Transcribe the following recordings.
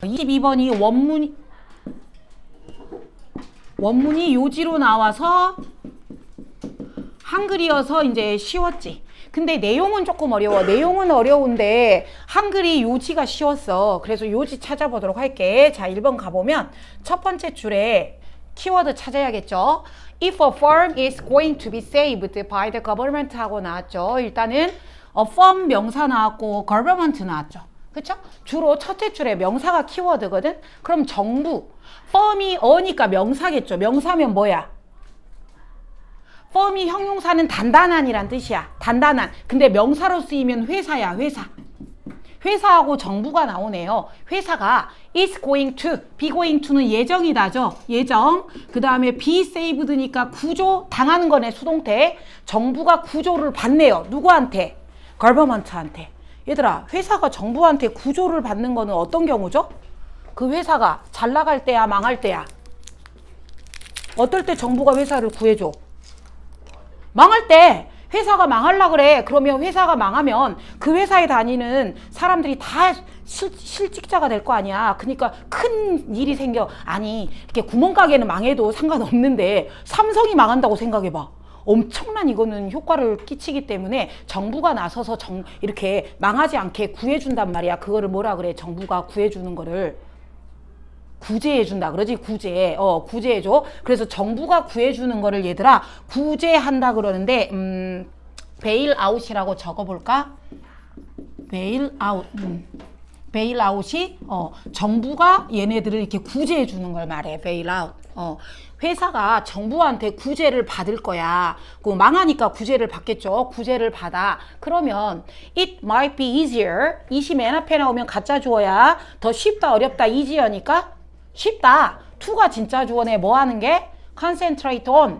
22번이 원문이 요지로 나와서 한글이어서 이제 쉬웠지. 근데 내용은 조금 어려워. 내용은 어려운데 한글이 요지가 쉬웠어. 그래서 요지 찾아보도록 할게. 자, 1번 가보면 첫 번째 줄에 키워드 찾아야겠죠. If a firm is going to be saved by the government 하고 나왔죠. 일단은 a firm 명사 나왔고 government 나왔죠. 그쵸? 주로 첫째 줄에 명사가 키워드거든. 그럼 정부, firm이 어니까 명사겠죠. 명사면 뭐야? firm이 형용사는 단단한이란 뜻이야. 단단한. 근데 명사로 쓰이면 회사야. 회사. 회사하고 정부가 나오네요. 회사가 is going to, be going to는 예정이다죠. 예정. 그 다음에 be saved니까 구조 당하는 거네. 수동태. 정부가 구조를 받네요. 누구한테? government한테. 얘들아, 회사가 정부한테 구조를 받는 거는 어떤 경우죠? 그 회사가 잘 나갈 때야, 망할 때야? 어떨 때 정부가 회사를 구해줘? 망할 때. 회사가 망하려 그래. 그러면 회사가 망하면 그 회사에 다니는 사람들이 다 실직자가 될 거 아니야. 그러니까 큰 일이 생겨. 아니, 이렇게 구멍가게는 망해도 상관없는데 삼성이 망한다고 생각해봐. 엄청난 이거는 효과를 끼치기 때문에 정부가 나서서 이렇게 망하지 않게 구해준단 말이야. 그거를 뭐라 그래? 정부가 구해주는 거를 구제해준다 그러지. 구제. 구제해줘. 그래서 정부가 구해주는 거를 얘들아 구제한다 그러는데 베일 아웃이라고 적어볼까? 베일 아웃. 베일 아웃이 정부가 얘네들을 이렇게 구제해주는 걸 말해. 베일 아웃. 회사가 정부한테 구제를 받을 거야. 그 망하니까 구제를 받겠죠. 구제를 받아. 그러면 it might be easier. it이 맨 앞에 나오면 가짜 주어야. 더 쉽다 어렵다 easier니까 쉽다. to가 진짜 주어네. 뭐 하는 게? concentrate on.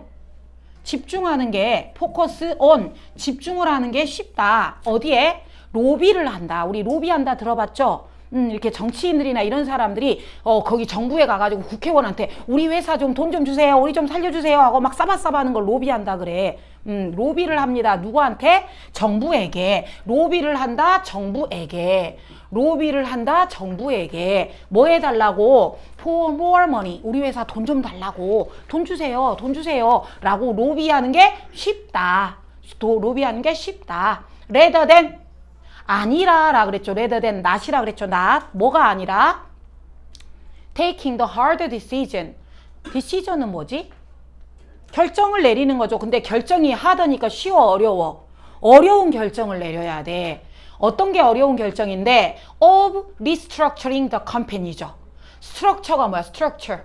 집중하는 게 focus on. 집중을 하는 게 쉽다. 어디에? 로비를 한다. 우리 로비한다 들어봤죠? 이렇게 정치인들이나 이런 사람들이 거기 정부에 가가지고 국회의원한테 우리 회사 좀 돈 좀 주세요. 우리 좀 살려주세요 하고 막 싸바싸바하는 걸 로비한다 그래. 로비를 합니다. 누구한테? 정부에게. 로비를 한다. 정부에게. 로비를 한다. 정부에게. 뭐 해달라고? For more money. 우리 회사 돈 좀 달라고. 돈 주세요. 돈 주세요. 라고 로비하는 게 쉽다. 로비하는 게 쉽다. rather than 아니라 라 그랬죠. rather than not이라 그랬죠. not. 뭐가 아니라? taking the hard decision. decision은 뭐지? 결정을 내리는 거죠. 근데 결정이 hard니까 쉬워, 어려워? 어려운 결정을 내려야 돼. 어떤 게 어려운 결정인데 of restructuring the company죠. structure가 뭐야? structure.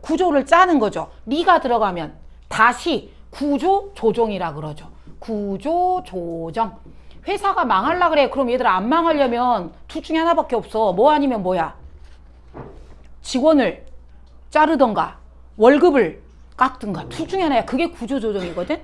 구조를 짜는 거죠. 리가 들어가면 다시 구조 조정이라 그러죠. 구조 조정. 회사가 망하려 그래. 그럼 얘들아 안 망하려면 둘 중에 하나밖에 없어. 뭐 아니면 뭐야? 직원을 자르던가 월급을 깎든가 둘 중에 하나야. 그게 구조 조정이거든.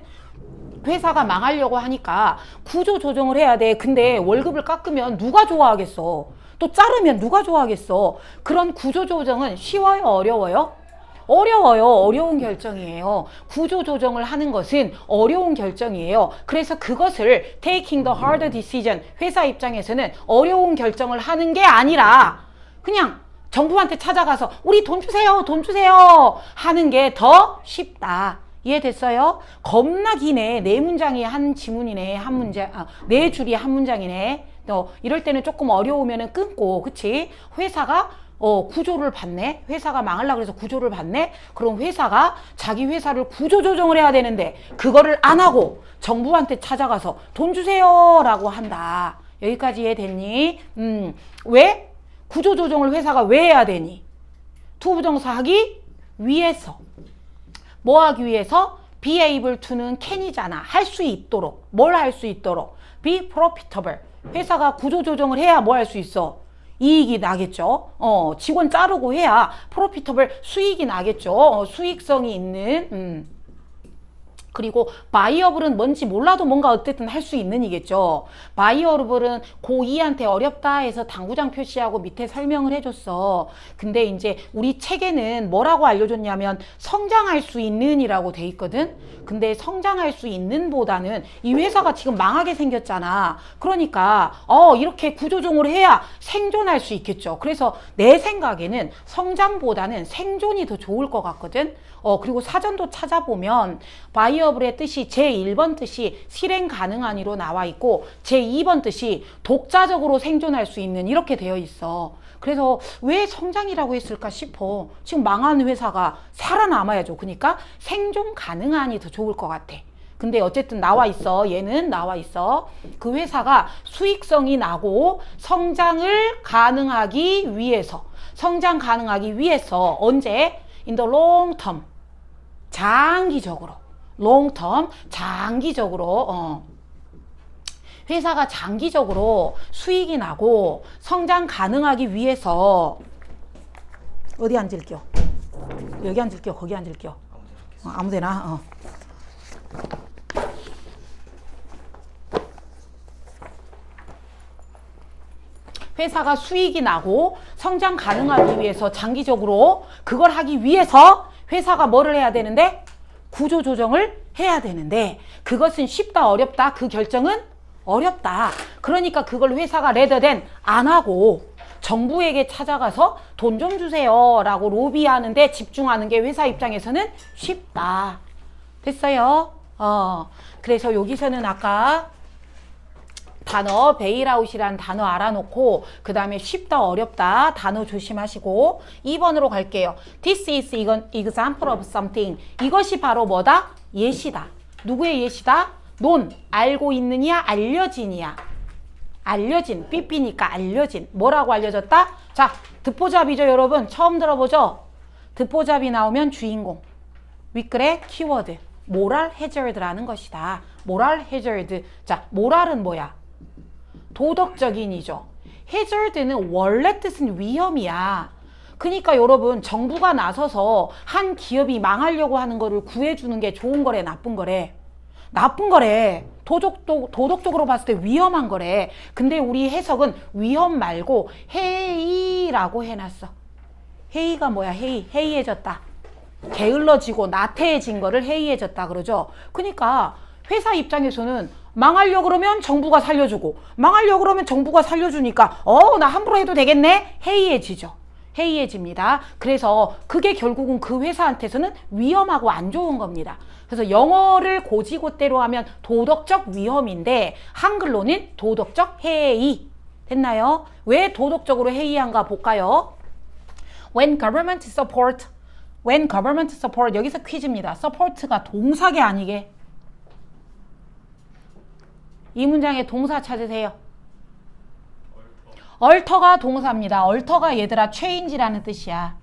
회사가 망하려고 하니까 구조 조정을 해야 돼. 근데 월급을 깎으면 누가 좋아하겠어? 또 자르면 누가 좋아하겠어? 그런 구조 조정은 쉬워요, 어려워요? 어려워요. 어려운 결정이에요. 구조 조정을 하는 것은 어려운 결정이에요. 그래서 그것을 taking the hard decision, 회사 입장에서는 어려운 결정을 하는 게 아니라 그냥 정부한테 찾아가서 우리 돈 주세요, 돈 주세요 하는 게 더 쉽다. 이해됐어요? 겁나 기네. 네 문장이 한 지문이네. 한 문장, 네 줄이 한 문장이네. 이럴 때는 조금 어려우면 끊고, 그치? 회사가 구조를 받네. 회사가 망하려고 해서 구조를 받네. 그럼 회사가 자기 회사를 구조 조정을 해야 되는데 그거를 안 하고 정부한테 찾아가서 돈 주세요 라고 한다. 여기까지 이해됐니? 왜? 구조 조정을 회사가 왜 해야 되니? 투부정사 하기 위해서. 뭐 하기 위해서? be able to는 can이잖아. 할 수 있도록. 뭘 할 수 있도록? be profitable. 회사가 구조 조정을 해야 뭐 할 수 있어? 이익이 나겠죠. 직원 자르고 해야 프로피터블 수익이 나겠죠. 수익성이 있는 그리고 바이어블은 뭔지 몰라도 뭔가 어쨌든 할 수 있는 이겠죠. 바이어블은 고2한테 어렵다 해서 당구장 표시하고 밑에 설명을 해줬어. 근데 이제 우리 책에는 뭐라고 알려줬냐면 성장할 수 있는 이라고 돼 있거든. 근데 성장할 수 있는 보다는 이 회사가 지금 망하게 생겼잖아. 그러니까 이렇게 구조조정을 해야 생존할 수 있겠죠. 그래서 내 생각에는 성장보다는 생존이 더 좋을 것 같거든. 그리고 사전도 찾아보면 바이어블의 뜻이 제1번 뜻이 실행 가능한이로 나와 있고 제2번 뜻이 독자적으로 생존할 수 있는 이렇게 되어 있어. 그래서 왜 성장이라고 했을까 싶어. 지금 망한 회사가 살아남아야죠. 그러니까 생존 가능한이 더 좋을 것 같아. 근데 어쨌든 나와 있어. 얘는 나와 있어. 그 회사가 수익성이 나고 성장 가능하기 위해서 언제? In the long term. 장기적으로. long term. 장기적으로. 회사가 장기적으로 수익이 나고 성장 가능하기 위해서 어디 앉을게요? 여기 앉을게요? 거기 앉을게요? 아무데나. 회사가 수익이 나고 성장 가능하기 위해서 장기적으로 그걸 하기 위해서 회사가 뭐를 해야 되는데? 구조조정을 해야 되는데 그것은 쉽다 어렵다? 그 결정은 어렵다. 그러니까 그걸 회사가 레더된 안 하고 정부에게 찾아가서 돈 좀 주세요 라고 로비하는데 집중하는 게 회사 입장에서는 쉽다. 됐어요? 그래서 여기서는 아까 단어 베일아웃이란 단어 알아놓고 그 다음에 쉽다 어렵다 단어 조심하시고 2번으로 갈게요. This is 이건 example of something. 이것이 바로 뭐다? 예시다. 누구의 예시다? 논 알고 있느냐 알려진이야. 알려진 삐삐니까 알려진. 뭐라고 알려졌다? 자 듣보잡이죠 여러분. 처음 들어보죠? 듣보잡이 나오면 주인공. 윗글에 키워드 모랄 해저드라는 것이다. 모랄 해저드. 자 모랄은 뭐야? 도덕적인이죠. 해저드는 원래 뜻은 위험이야. 그러니까 여러분 정부가 나서서 한 기업이 망하려고 하는 거를 구해주는 게 좋은 거래 나쁜 거래? 나쁜 거래. 도덕적으로 봤을 때 위험한 거래. 근데 우리 해석은 위험 말고 해이라고 해놨어. 해이가 뭐야? 해이해졌다. 게을러지고 나태해진 거를 해이해졌다 그러죠. 그러니까 회사 입장에서는 망하려고 그러면 정부가 살려주고 망하려고 그러면 정부가 살려주니까 나 함부로 해도 되겠네? 해이해지죠. 해이해집니다. 그래서 그게 결국은 그 회사한테서는 위험하고 안 좋은 겁니다. 그래서 영어를 고지고대로 하면 도덕적 위험인데 한글로는 도덕적 해이. 됐나요? 왜 도덕적으로 해이한가 볼까요? When government support 여기서 퀴즈입니다. support가 동사게 아니게. 이 문장의 동사 찾으세요. 얼터가 동사입니다. 얼터가 얘들아 change라는 뜻이야.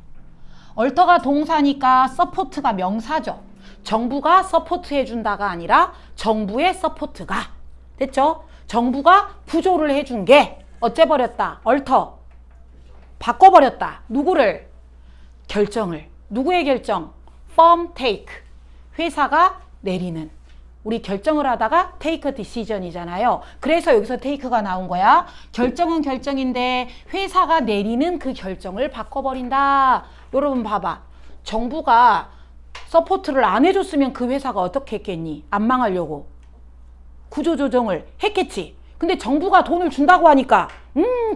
얼터가 동사니까 support가 명사죠. 정부가 서포트 해준다가 아니라 정부의 서포트가. 됐죠? 정부가 구조를 해준 게 어째버렸다. 얼터. 바꿔버렸다. 누구를? 결정을. 누구의 결정? firm take. 회사가 내리는. 우리 결정을 하다가 take a decision이잖아요. 그래서 여기서 take가 나온 거야. 결정은 결정인데 회사가 내리는 그 결정을 바꿔버린다. 여러분 봐봐. 정부가 서포트를 안 해줬으면 그 회사가 어떻게 했겠니? 안 망하려고. 구조조정을 했겠지. 근데 정부가 돈을 준다고 하니까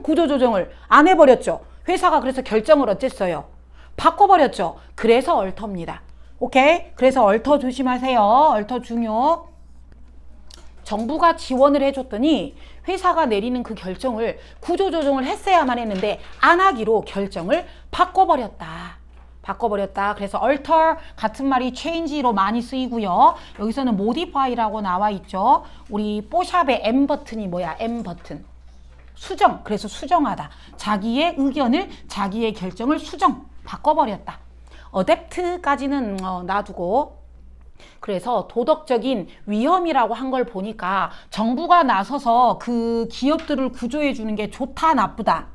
구조조정을 안 해버렸죠. 회사가 그래서 결정을 어쨌어요? 바꿔버렸죠. 그래서 얼터입니다. 오케이? 그래서 얼터 조심하세요. 얼터 중요. 정부가 지원을 해줬더니 회사가 내리는 그 결정을 구조조정을 했어야만 했는데 안 하기로 결정을 바꿔버렸다. 그래서 alter 같은 말이 change로 많이 쓰이고요. 여기서는 modify라고 나와 있죠. 우리 뽀샵의 M 버튼이 뭐야? M 버튼. 수정. 그래서 수정하다. 자기의 의견을, 자기의 결정을 바꿔버렸다. adapt까지는 놔두고. 그래서 도덕적인 위험이라고 한 걸 보니까 정부가 나서서 그 기업들을 구조해 주는 게 좋다, 나쁘다?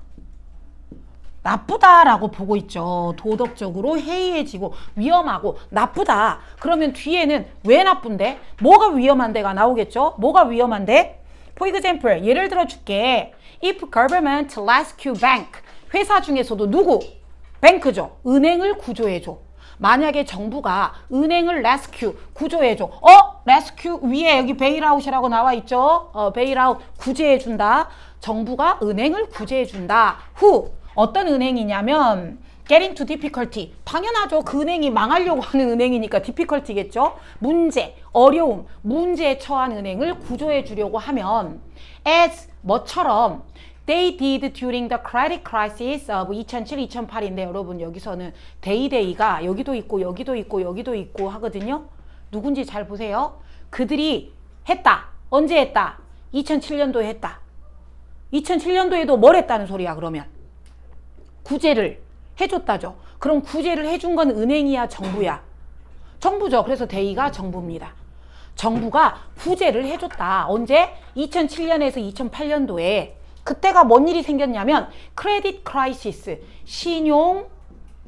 나쁘다라고 보고 있죠. 도덕적으로 해이해지고 위험하고 나쁘다. 그러면 뒤에는 왜 나쁜데? 뭐가 위험한데가 나오겠죠? 뭐가 위험한데? For example, 예를 들어 줄게. If government rescue bank, 회사 중에서도 누구? 뱅크죠. 은행을 구조해줘. 만약에 정부가 은행을 rescue, 구조해줘. rescue 위에 여기 베일아웃이라고 나와 있죠. 베일아웃 구제해준다. 정부가 은행을 구제해준다. Who? 어떤 은행이냐면 get into difficulty. 당연하죠. 그 은행이 망하려고 하는 은행이니까 difficulty겠죠. 문제, 어려움, 문제에 처한 은행을 구조해 주려고 하면 as 뭐처럼 they did during the credit crisis of 2007-2008인데 여러분 여기서는 day가 여기도 있고 여기도 있고 여기도 있고 하거든요. 누군지 잘 보세요. 그들이 했다. 언제 했다? 2007년도에 했다. 2007년도에도 뭘 했다는 소리야 그러면? 구제를 해줬다죠. 그럼 구제를 해준 건 은행이야 정부야? 정부죠. 그래서 데이가 정부입니다. 정부가 구제를 해줬다. 언제? 2007년에서 2008년도에 그때가 뭔 일이 생겼냐면 크레딧 크라이시스, 신용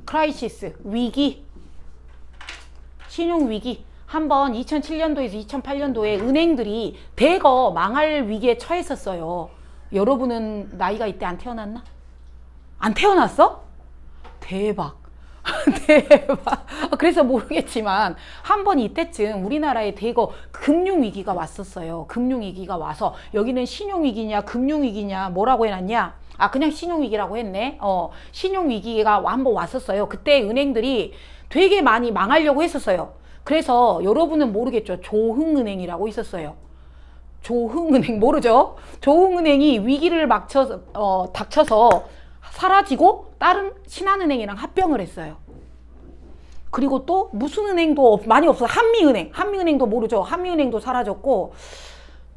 크라이시스, 위기. 신용 위기. 한번 2007년도에서 2008년도에 은행들이 대거 망할 위기에 처했었어요. 여러분은 나이가 이때 안 태어났나? 안 태어났어? 대박. 대박. 그래서 모르겠지만 한 번 이때쯤 우리나라에 대거 금융위기가 왔었어요. 금융위기가 와서 여기는 신용위기냐 금융위기냐 뭐라고 해놨냐? 그냥 신용위기라고 했네. 신용위기가 한 번 왔었어요. 그때 은행들이 되게 많이 망하려고 했었어요. 그래서 여러분은 모르겠죠. 조흥은행이라고 있었어요. 조흥은행 모르죠? 조흥은행이 위기를 닥쳐서 사라지고 다른 신한은행이랑 합병을 했어요. 그리고 또 무슨 은행도 많이 없어. 한미은행도 모르죠. 한미은행도 사라졌고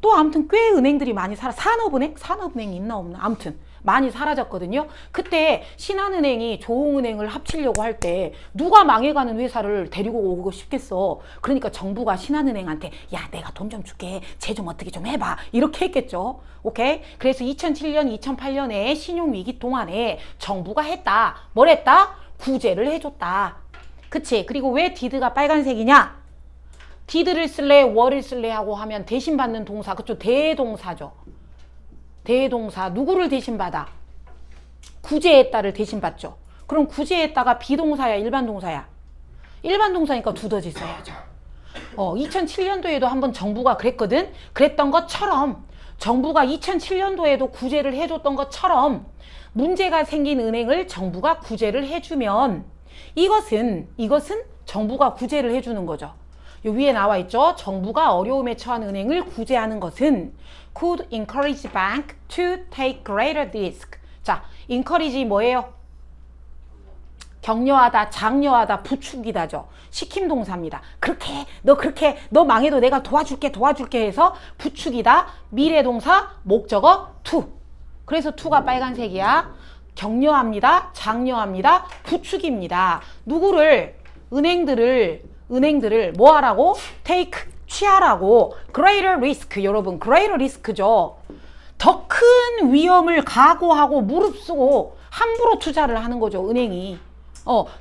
또 아무튼 꽤 은행들이 많이 산업은행이 있나 없나 아무튼 많이 사라졌거든요. 그때 신한은행이 조흥은행을 합치려고 할 때 누가 망해가는 회사를 데리고 오고 싶겠어. 그러니까 정부가 신한은행한테 야 내가 돈 좀 줄게. 쟤 좀 어떻게 좀 해봐. 이렇게 했겠죠. 오케이? 그래서 2007년 2008년에 신용위기 동안에 정부가 했다. 뭘 했다? 구제를 해줬다. 그치? 그리고 왜 did가 빨간색이냐? did를 쓸래 were를 쓸래 하고 하면 대신 받는 동사. 그쵸? 대동사죠. 대동사. 누구를 대신 받아? 구제했다를 대신 받죠. 그럼 구제했다가 비동사야 일반 동사야? 일반 동사니까 두더지 써야죠. 2007년도에도 한번 정부가 그랬거든. 그랬던 것처럼 정부가 2007년도에도 구제를 해줬던 것처럼 문제가 생긴 은행을 정부가 구제를 해주면 이것은 정부가 구제를 해주는 거죠. 요 위에 나와 있죠. 정부가 어려움에 처한 은행을 구제하는 것은 could encourage bank to take greater risk. 자, encourage 뭐예요? 격려하다, 장려하다, 부추기다죠. 시킴 동사입니다. 너 망해도 내가 도와줄게 해서 부추기다, 미래 동사, 목적어 to. 그래서 to가 빨간색이야. 격려합니다, 장려합니다, 부추깁니다. 누구를? 은행들을 뭐 하라고? take, 취하라고. greater risk. 여러분, greater risk죠. 더 큰 위험을 각오하고 무릅쓰고 함부로 투자를 하는 거죠, 은행이.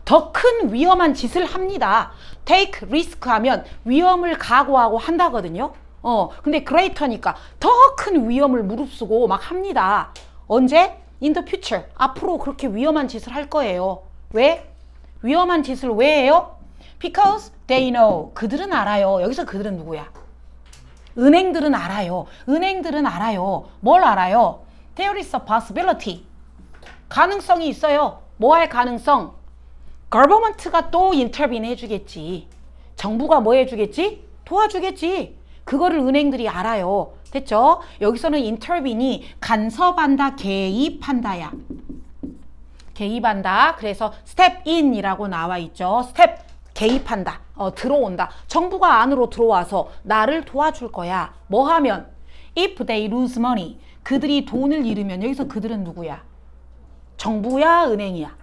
더 큰 위험한 짓을 합니다. take risk 하면 위험을 각오하고 한다거든요. 근데 greater니까 더 큰 위험을 무릅쓰고 막 합니다. 언제? in the future. 앞으로 그렇게 위험한 짓을 할 거예요. 왜? 위험한 짓을 왜 해요? Because they know. 그들은 알아요. 여기서 그들은 누구야? 은행들은 알아요. 뭘 알아요? There is a possibility. 가능성이 있어요. 뭐 할 가능성? government가 또 intervene 해주겠지. 정부가 뭐 해주겠지? 도와주겠지. 그거를 은행들이 알아요. 됐죠? 여기서는 intervene이 간섭한다, 개입한다야. 개입한다. 그래서 step in이라고 나와 있죠. step 개입한다. 들어온다. 정부가 안으로 들어와서 나를 도와줄 거야. 뭐 하면? If they lose money. 그들이 돈을 잃으면 여기서 그들은 누구야? 정부야? 은행이야?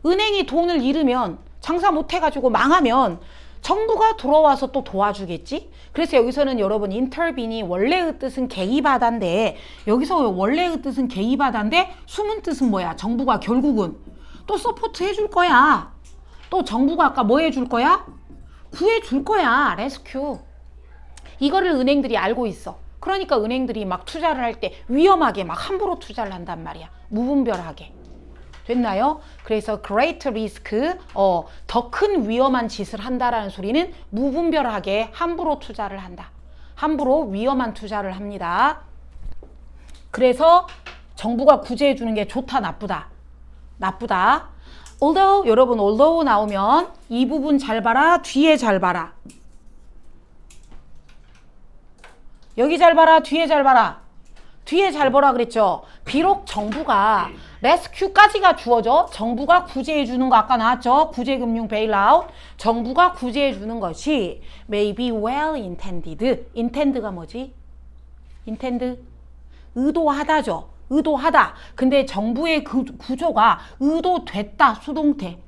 은행이 돈을 잃으면 장사 못해가지고 망하면 정부가 들어와서 또 도와주겠지? 그래서 여기서는 여러분 intervene이 원래의 뜻은 개입하다인데 여기서 원래의 뜻은 개입하다인데 숨은 뜻은 뭐야? 정부가 결국은 또 서포트 해줄 거야. 또 정부가 아까 뭐 해줄 거야? 구해줄 거야. 레스큐. 이거를 은행들이 알고 있어. 그러니까 은행들이 막 투자를 할 때 위험하게 막 함부로 투자를 한단 말이야. 무분별하게. 됐나요? 그래서 great risk, 더 큰 위험한 짓을 한다라는 소리는 무분별하게 함부로 투자를 한다. 함부로 위험한 투자를 합니다. 그래서 정부가 구제해 주는 게 좋다, 나쁘다? 나쁘다. although, 여러분 although 나오면 이 부분 잘 봐라, 뒤에 잘 봐라. 여기 잘 봐라, 뒤에 잘 봐라. 뒤에 잘 보라 그랬죠. 비록 정부가 레스큐까지가 주어져. 정부가 구제해 주는 거 아까 나왔죠. 구제금융 베일아웃. 정부가 구제해 주는 것이 may be well intended. intend가 뭐지? intend? 의도하다죠. 의도하다. 근데 정부의 그 구조가 의도됐다. 수동태.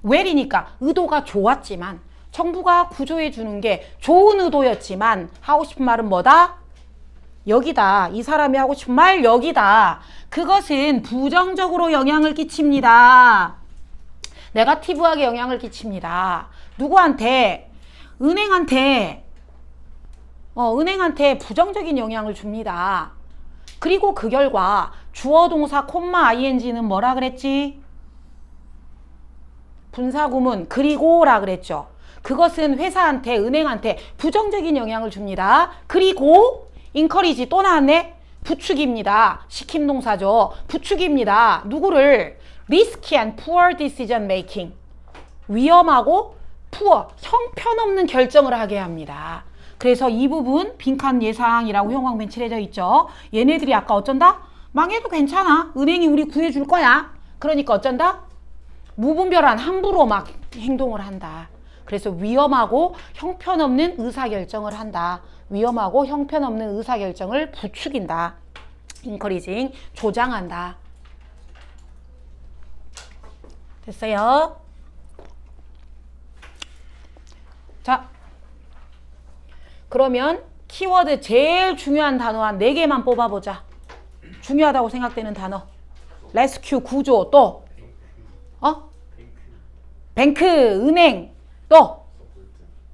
well이니까 의도가 좋았지만 정부가 구조해 주는 게 좋은 의도였지만 하고 싶은 말은 뭐다? 여기다. 이 사람이 하고 싶은 말 여기다. 그것은 부정적으로 영향을 끼칩니다. 네거티브하게 영향을 끼칩니다. 누구한테? 은행한테. 은행한테 부정적인 영향을 줍니다. 그리고 그 결과 주어 동사 콤마 ing는 뭐라 그랬지? 분사구문 그리고라 그랬죠. 그것은 회사한테 은행한테 부정적인 영향을 줍니다. 그리고 encourage 또 나왔네. 부추깁니다. 시킴 동사죠. 부추깁니다. 누구를? risky and poor decision making. 위험하고 poor, 형편없는 결정을 하게 합니다. 그래서 이 부분 빈칸 예상이라고 형광펜 칠해져 있죠. 얘네들이 아까 어쩐다? 망해도 괜찮아. 은행이 우리 구해줄 거야. 그러니까 어쩐다? 무분별한 함부로 막 행동을 한다. 그래서 위험하고 형편없는 의사결정을 한다. 위험하고 형편없는 의사결정을 부추긴다. encouraging, 조장한다. 됐어요? 자, 그러면 키워드 제일 중요한 단어 한 4개만 뽑아보자. 중요하다고 생각되는 단어. 레스큐, 구조, 또 뱅크, 은행, 또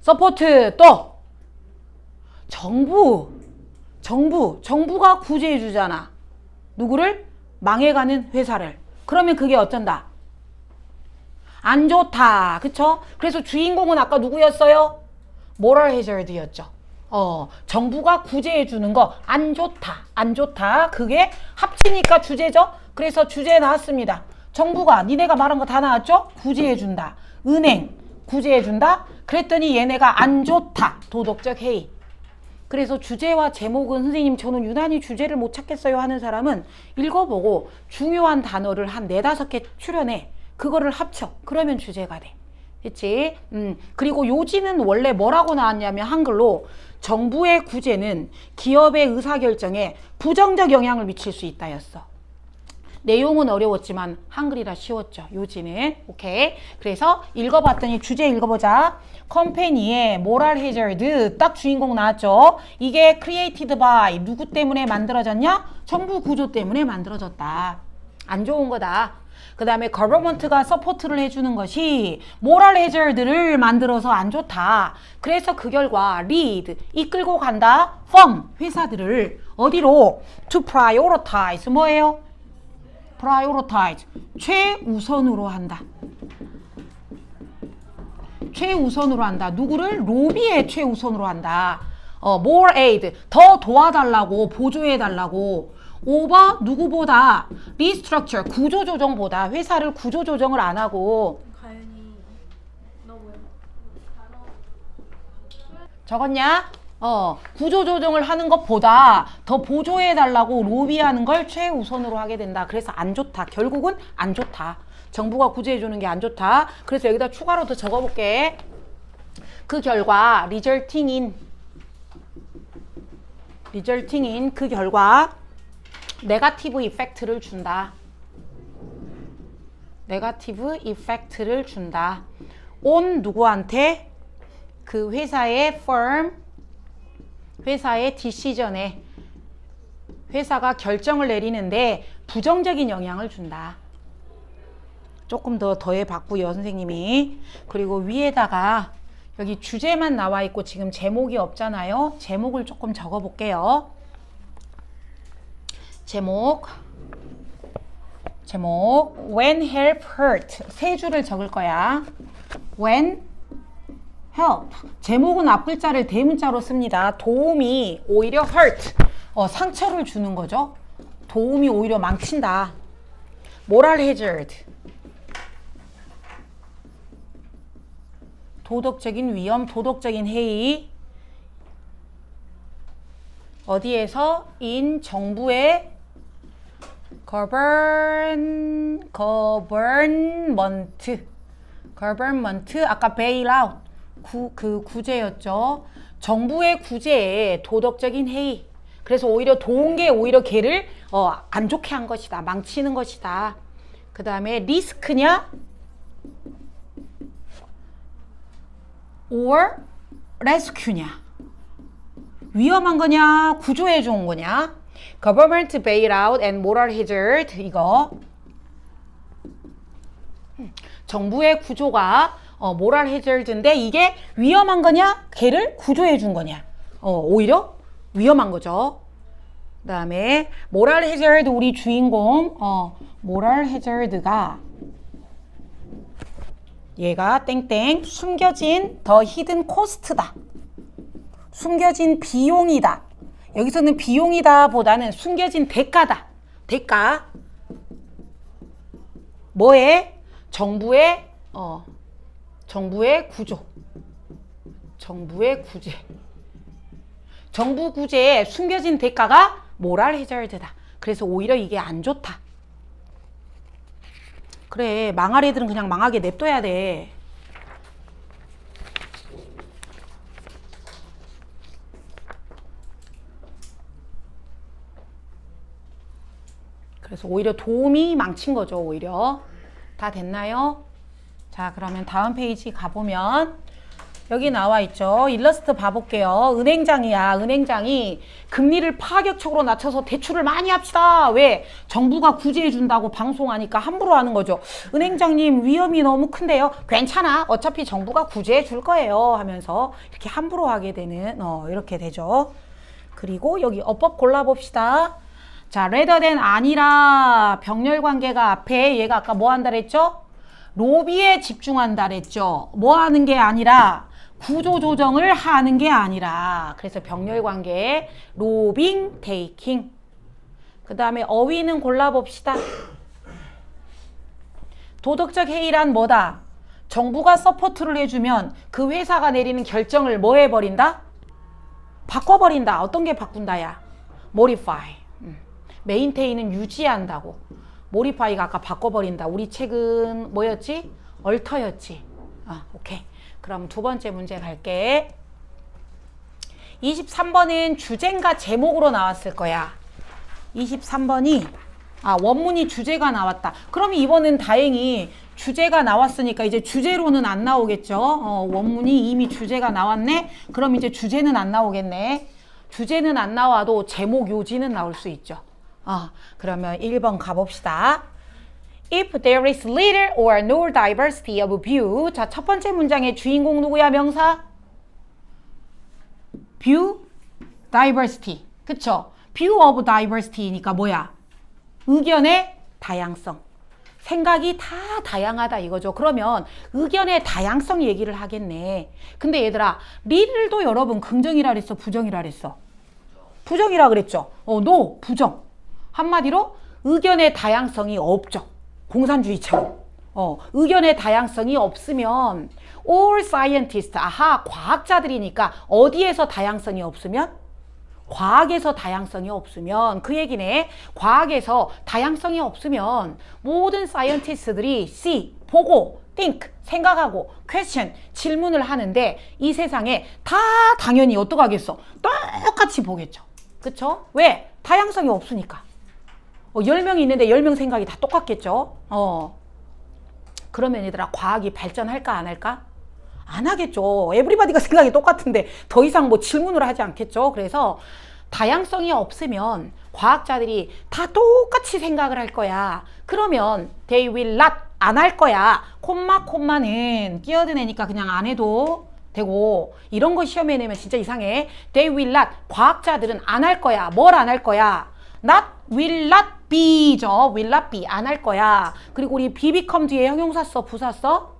서포트, 또 정부가 구제해 주잖아. 누구를? 망해가는 회사를. 그러면 그게 어쩐다? 안 좋다. 그쵸? 그래서 주인공은 아까 누구였어요? moral hazard였죠. 정부가 구제해 주는 거 안 좋다. 안 좋다. 그게 합치니까 주제죠. 그래서 주제 나왔습니다. 정부가 니네가 말한 거 다 나왔죠? 구제해 준다. 은행 구제해 준다. 그랬더니 얘네가 안 좋다. 도덕적 해이. 그래서 주제와 제목은 선생님 저는 유난히 주제를 못 찾겠어요 하는 사람은 읽어보고 중요한 단어를 한 4-5개 추려내. 그거를 합쳐. 그러면 주제가 돼. 됐지? 그리고 요지는 원래 뭐라고 나왔냐면 한글로 정부의 구제는 기업의 의사결정에 부정적 영향을 미칠 수 있다였어. 내용은 어려웠지만 한글이라 쉬웠죠. 요지는. 오케이. 그래서 읽어봤더니 주제 읽어보자. 컴퍼니의 moral hazard 딱 주인공 나왔죠. 이게 created by 누구 때문에 만들어졌냐? 정부 구조 때문에 만들어졌다. 안 좋은 거다. 그 다음에 government가 서포트를 해주는 것이 moral hazard를 만들어서 안 좋다. 그래서 그 결과 lead 이끌고 간다. firm 회사들을 어디로? to prioritize 뭐예요? prioritize 최우선으로 한다. 최우선으로 한다. 누구를? 로비에 최우선으로 한다. more aid 더 도와달라고 보조해달라고. over 누구보다 restructure 구조조정보다 회사를 구조조정을 안 하고. 가연이 너 왜? 적었냐? 구조조정을 하는 것보다 더 보조해달라고 로비하는 걸 최우선으로 하게 된다. 그래서 안 좋다. 결국은 안 좋다. 정부가 구제해주는 게 안 좋다. 그래서 여기다 추가로 더 적어볼게. 그 결과 resulting in 그 결과 네거티브 이펙트를 준다. 네거티브 이펙트를 준다. on 누구한테? 그 회사의 firm, 회사의 decision에 회사가 결정을 내리는데 부정적인 영향을 준다. 조금 더 더해봤고요, 선생님이. 그리고 위에다가 여기 주제만 나와 있고 지금 제목이 없잖아요. 제목을 조금 적어볼게요. 제목 When help hurt 세 줄을 적을 거야. When help 제목은 앞글자를 대문자로 씁니다. 도움이 오히려 hurt 상처를 주는 거죠. 도움이 오히려 망친다. moral hazard 도덕적인 위험, 도덕적인 해이 어디에서? in 정부의 government 아까 bailout 그 구제였죠. 정부의 구제에 도덕적인 해이. 그래서 오히려 도운 게 오히려 걔를 안 좋게 한 것이다. 망치는 것이다. 그 다음에 리스크냐? or rescue냐? 위험한 거냐? 구조해 준 거냐? government bailout and moral hazard 이거 정부의 구조가 moral hazard인데 이게 위험한 거냐? 걔를 구조해 준 거냐? 오히려 위험한 거죠. 그 다음에 moral hazard 우리 주인공 moral hazard가 얘가 땡땡 숨겨진 더 히든 코스트다. 숨겨진 비용이다. 여기서는 비용이다 보다는 숨겨진 대가다. 대가. 뭐에? 정부의 구조. 정부의 구제. 정부 구제에 숨겨진 대가가 모랄 해저드다. 그래서 오히려 이게 안 좋다. 그래, 망할 애들은 그냥 망하게 냅둬야 돼. 그래서 오히려 도움이 망친 거죠, 오히려. 다 됐나요? 자, 그러면 다음 페이지 가보면 여기 나와 있죠. 일러스트 봐볼게요. 은행장이야. 은행장이 금리를 파격적으로 낮춰서 대출을 많이 합시다. 왜? 정부가 구제해준다고 방송하니까 함부로 하는 거죠. 은행장님 위험이 너무 큰데요. 괜찮아. 어차피 정부가 구제해줄 거예요. 하면서 이렇게 함부로 하게 되는 이렇게 되죠. 그리고 여기 어법 골라봅시다. 자, rather than 아니라 병렬 관계가 앞에 얘가 아까 뭐 한다 그랬죠? 로비에 집중한다 그랬죠. 뭐 하는 게 아니라 구조 조정을 하는 게 아니라. 그래서 병렬 관계 로빙, 테이킹. 그 다음에 어휘는 골라봅시다. 도덕적 해이란 뭐다? 정부가 서포트를 해주면 그 회사가 내리는 결정을 뭐 해버린다? 바꿔버린다. 어떤 게 바꾼다야? modify. 메인테인은 유지한다고. 모디파이가 아까 바꿔버린다. 우리 책은 뭐였지? 얼터였지. 오케이. 그럼 두 번째 문제 갈게. 23번은 주제인가 제목으로 나왔을 거야. 23번이 원문이 주제가 나왔다. 그럼 이번은 다행히 주제가 나왔으니까 이제 주제로는 안 나오겠죠. 원문이 이미 주제가 나왔네. 그럼 이제 주제는 안 나오겠네. 주제는 안 나와도 제목 요지는 나올 수 있죠. 그러면 1번 가봅시다. If there is little or no diversity of view. 자, 첫 번째 문장의 주인공 누구야? 명사? view, diversity. 그쵸? view of diversity니까 뭐야? 의견의 다양성. 생각이 다 다양하다 이거죠. 그러면 의견의 다양성 얘기를 하겠네. 근데 얘들아, little도 여러분 긍정이라 그랬어? 부정이라 그랬어? 부정이라 그랬죠? no, 부정. 한마디로 의견의 다양성이 없죠. 공산주의처럼. 의견의 다양성이 없으면 all scientists, 과학자들이니까 어디에서 다양성이 없으면? 과학에서 다양성이 없으면 그 얘기네. 과학에서 다양성이 없으면 모든 scientist들이 see, 보고, think, 생각하고, question, 질문을 하는데 이 세상에 다 당연히 어떡하겠어? 똑같이 보겠죠. 그쵸? 왜? 다양성이 없으니까. 10명이 있는데 10명 생각이 다 똑같겠죠. 그러면 얘들아 과학이 발전할까 안 할까? 안 하겠죠. 에브리바디가 생각이 똑같은데 더 이상 뭐 질문을 하지 않겠죠. 그래서 다양성이 없으면 과학자들이 다 똑같이 생각을 할 거야. 그러면 they will not 안 할 거야. 콤마는 끼어든 애니까 그냥 안 해도 되고 이런 거 시험에 내면 진짜 이상해. they will not 과학자들은 안 할 거야. 뭘 안 할 거야? not will not be죠. will not be 안 할 거야. 그리고 우리 be become 뒤에 형용사 써 부사 써?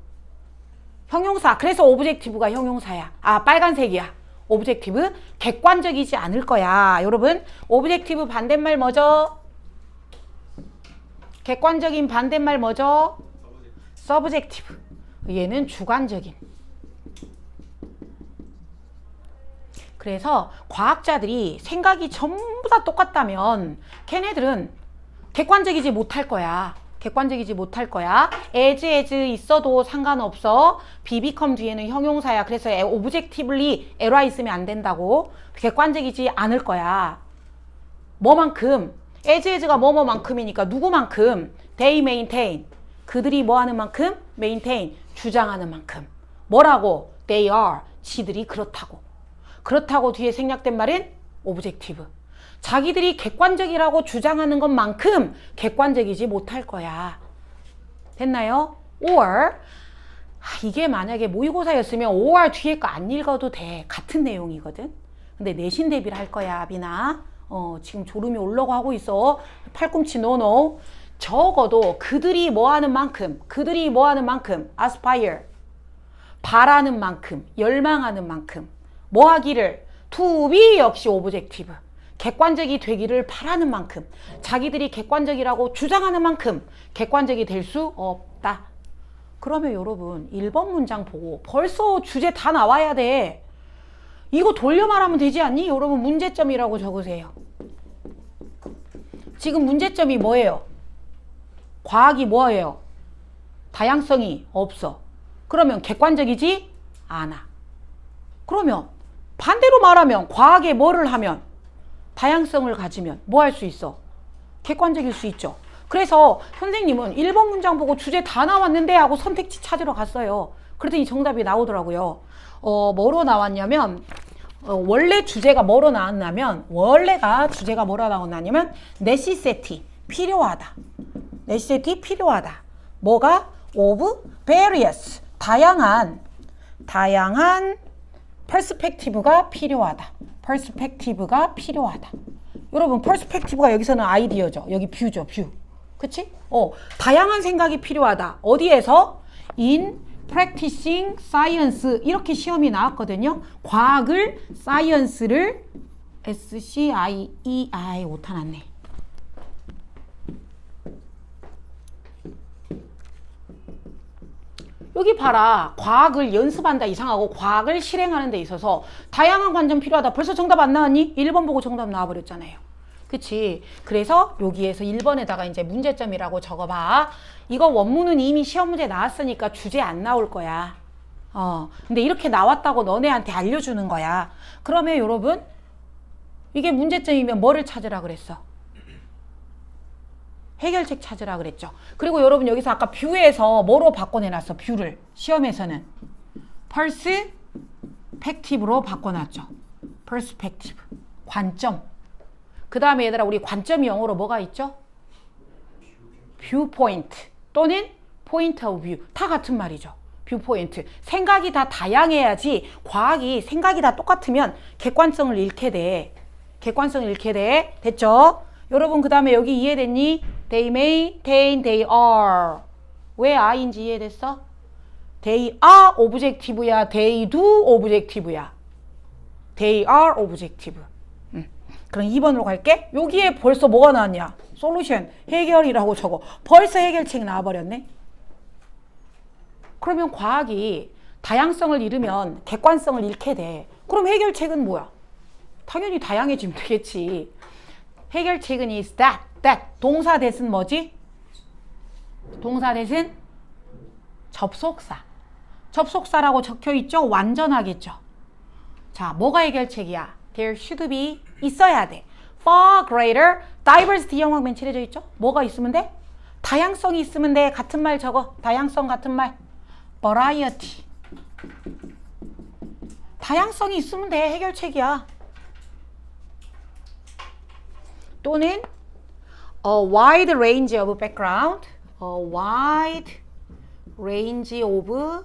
형용사. 그래서 오브젝티브가 형용사야. 아 빨간색이야. 오브젝티브 객관적이지 않을 거야. 여러분 오브젝티브 반대말 뭐죠? 객관적인 반대말 뭐죠? 서브젝티브. 얘는 주관적인. 그래서 과학자들이 생각이 전부 다 똑같다면 걔네들은 객관적이지 못할 거야. 객관적이지 못할 거야. as 있어도 상관없어. be become 뒤에는 형용사야. 그래서 objectively 에라 있으면 안 된다고. 객관적이지 않을 거야. 뭐만큼? as가 뭐뭐만큼이니까 누구만큼? they maintain. 그들이 뭐 하는 만큼? maintain. 주장하는 만큼. 뭐라고? they are. 지들이 그렇다고. 그렇다고 뒤에 생략된 말은 objective. 자기들이 객관적이라고 주장하는 것만큼 객관적이지 못할 거야. 됐나요? or 이게 만약에 모의고사였으면 or 뒤에 거 안 읽어도 돼. 같은 내용이거든. 근데 내신 대비를 할 거야, 비나. 지금 졸음이 오려고 하고 있어. 팔꿈치 노노. 적어도 그들이 뭐 하는 만큼, aspire. 바라는 만큼, 열망하는 만큼. 뭐 하기를? to be 역시 objective. 객관적이 되기를 바라는 만큼, 자기들이 객관적이라고 주장하는 만큼 객관적이 될 수 없다. 그러면 여러분 1번 문장 보고 벌써 주제 다 나와야 돼. 이거 돌려 말하면 되지 않니? 여러분 문제점이라고 적으세요. 지금 문제점이 뭐예요? 과학이 뭐예요? 다양성이 없어. 그러면 객관적이지 않아. 그러면 반대로 말하면 과학에 뭐를 하면? 다양성을 가지면 뭐 할 수 있어? 객관적일 수 있죠. 그래서 선생님은 1번 문장 보고 주제 다 나왔는데 하고 선택지 찾으러 갔어요. 그랬더니 정답이 나오더라고요. 뭐로 나왔냐면 원래 주제가 뭐로 나왔냐면 necessity 필요하다. necessity 필요하다. 뭐가? of various 다양한 perspective가 필요하다. perspective가 필요하다. 여러분 perspective가 여기서는 아이디어죠. 여기 뷰죠. 뷰. 그치? 다양한 생각이 필요하다. 어디에서? in practicing science 이렇게 시험이 나왔거든요. 과학을 science를 SCIEI 오타 났네. 여기 봐라. 과학을 연습한다 이상하고 과학을 실행하는 데 있어서 다양한 관점 필요하다. 벌써 정답 안 나왔니? 1번 보고 정답 나와버렸잖아요. 그치? 그래서 여기에서 1번에다가 이제 문제점이라고 적어봐. 이거 원문은 이미 시험 문제 나왔으니까 주제 안 나올 거야. 근데 이렇게 나왔다고 너네한테 알려주는 거야. 그러면 여러분 이게 문제점이면 뭐를 찾으라 그랬어? 해결책 찾으라 그랬죠. 그리고 여러분 여기서 아까 뷰에서 뭐로 바꿔내놨어? 뷰를 시험에서는 perspective로 바꿔놨죠. perspective 관점. 그 다음에 얘들아 우리 관점이 영어로 뭐가 있죠? viewpoint 또는 point of view 다 같은 말이죠. viewpoint 생각이 다 다양해야지 과학이 생각이 다 똑같으면 객관성을 잃게 돼. 됐죠? 여러분 그 다음에 여기 이해됐니? They maintain, they are. 왜 I인지 이해됐어? They are objective야, they do objective야. They are objective. 그럼 2번으로 갈게. 여기에 벌써 뭐가 나왔냐? 솔루션, 해결이라고 적어. 벌써 해결책이 나와버렸네. 그러면 과학이 다양성을 잃으면 객관성을 잃게 돼. 그럼 해결책은 뭐야? 당연히 다양해지면 되겠지. 해결책은 is that. 동사 대신 뭐지? 동사 대신 접속사. 접속사라고 적혀있죠? 완전하겠죠. 자, 뭐가 해결책이야? There should be 있어야 돼. Far greater diversity 영어 맨 칠해져 있죠? 뭐가 있으면 돼? 다양성이 있으면 돼. 같은 말 적어. 다양성 같은 말. Variety. 다양성이 있으면 돼. 해결책이야. 또는 a wide range of background. A wide range of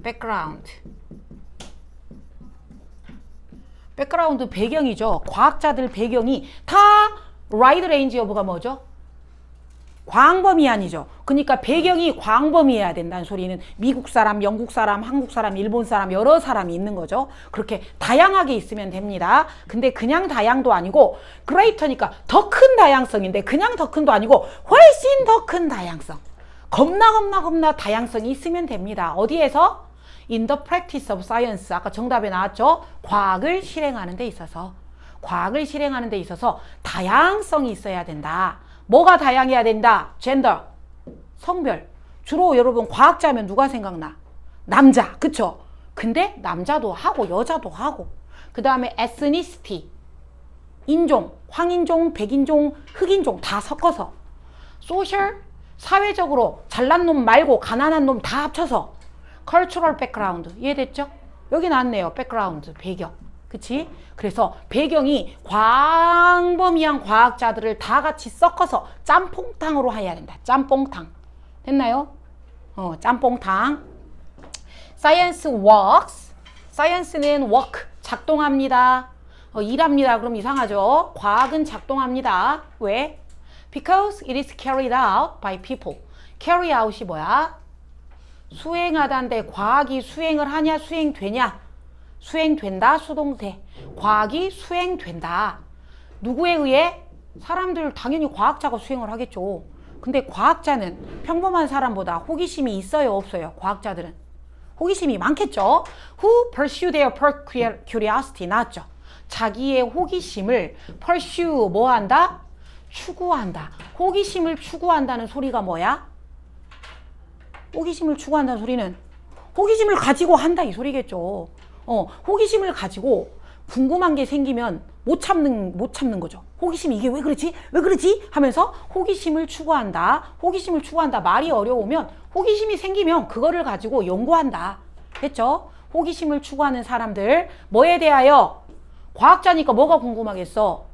background. 백그라운드 배경이죠. 과학자들 배경이 다 wide range of가 뭐죠? 광범위한이죠. 그러니까 배경이 광범위해야 된다는 소리는 미국 사람, 영국 사람, 한국 사람, 일본 사람 여러 사람이 있는 거죠. 그렇게 다양하게 있으면 됩니다. 근데 그냥 다양도 아니고 greater니까 더 큰 다양성인데 그냥 더 큰도 아니고 훨씬 더 큰 다양성. 겁나 다양성이 있으면 됩니다. 어디에서? In the practice of science. 아까 정답에 나왔죠? 과학을 실행하는 데 있어서. 과학을 실행하는 데 있어서 다양성이 있어야 된다. 뭐가 다양해야 된다? 젠더, 성별. 주로 여러분 과학자면 누가 생각나? 남자, 그쵸? 근데 남자도 하고 여자도 하고. 그 다음에 ethnicity, 인종, 황인종, 백인종, 흑인종 다 섞어서. social, 사회적으로 잘난 놈 말고 가난한 놈 다 합쳐서. cultural background, 이해됐죠? 여기 나왔네요. background, 배경. 그치? 그래서 배경이 광범위한 과학자들을 다 같이 섞어서 짬뽕탕으로 해야 된다. 짬뽕탕. 됐나요? 짬뽕탕. Science works. Science는 work, 작동합니다. 일합니다. 그럼 이상하죠? 과학은 작동합니다. 왜? Because it is carried out by people. carry out이 뭐야? 수행하다인데 과학이 수행을 하냐, 수행되냐? 수행된다, 수동태. 과학이 수행된다. 누구에 의해? 사람들 당연히 과학자가 수행을 하겠죠. 근데 과학자는 평범한 사람보다 호기심이 있어요, 없어요? 과학자들은 호기심이 많겠죠. Who pursue their curiosity 나왔죠. 자기의 호기심을 pursue 뭐 한다? 추구한다. 호기심을 추구한다는 소리가 뭐야? 호기심을 추구한다는 소리는 호기심을 가지고 한다 이 소리겠죠. 호기심을 가지고 궁금한 게 생기면 못 참는 거죠. 호기심이 이게 왜 그러지? 왜 그러지? 하면서 호기심을 추구한다. 호기심을 추구한다. 말이 어려우면 호기심이 생기면 그거를 가지고 연구한다. 됐죠? 호기심을 추구하는 사람들 뭐에 대하여? 과학자니까 뭐가 궁금하겠어?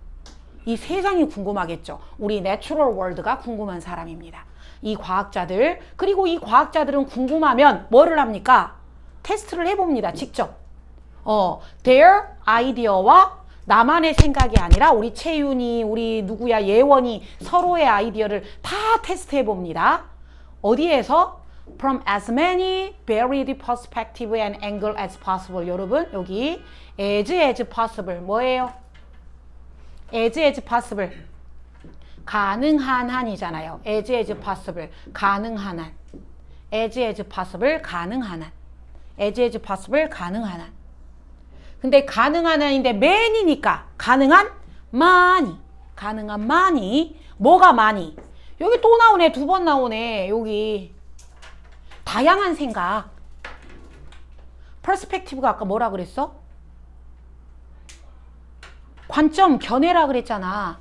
이 세상이 궁금하겠죠. 우리 내추럴 월드가 궁금한 사람입니다. 이 과학자들. 그리고 이 과학자들은 궁금하면 뭐를 합니까? 테스트를 해봅니다. 직접. their 아이디어와 나만의 생각이 아니라 우리 채윤이, 우리 누구야, 예원이 서로의 아이디어를 다 테스트해 봅니다. 어디에서? From as many varied perspective and angle as possible. 여러분 여기 as possible 뭐예요? as possible 가능한 한이잖아요. as possible 가능한 한. as possible 가능한 한. as possible 가능한 한. 근데 가능한 한인데 man이니까 가능한 많이. 가능한 많이. 뭐가 많이? 여기 또 나오네. 두 번 나오네. 여기 다양한 생각. perspective가 아까 뭐라 그랬어? 관점, 견해라 그랬잖아.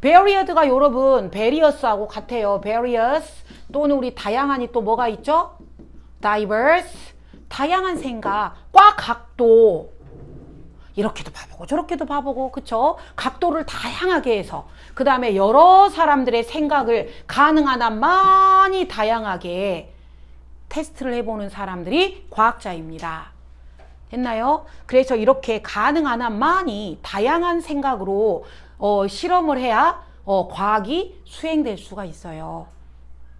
varied가 여러분 various하고 같아요. various 또는 우리 다양한이 또 뭐가 있죠? diverse 다양한 생각, 과 각도 이렇게도 봐보고 저렇게도 봐보고 그쵸? 각도를 다양하게 해서 그 다음에 여러 사람들의 생각을 가능한 한 많이 다양하게 테스트를 해보는 사람들이 과학자입니다. 됐나요? 그래서 이렇게 가능한 한 많이 다양한 생각으로 실험을 해야 과학이 수행될 수가 있어요.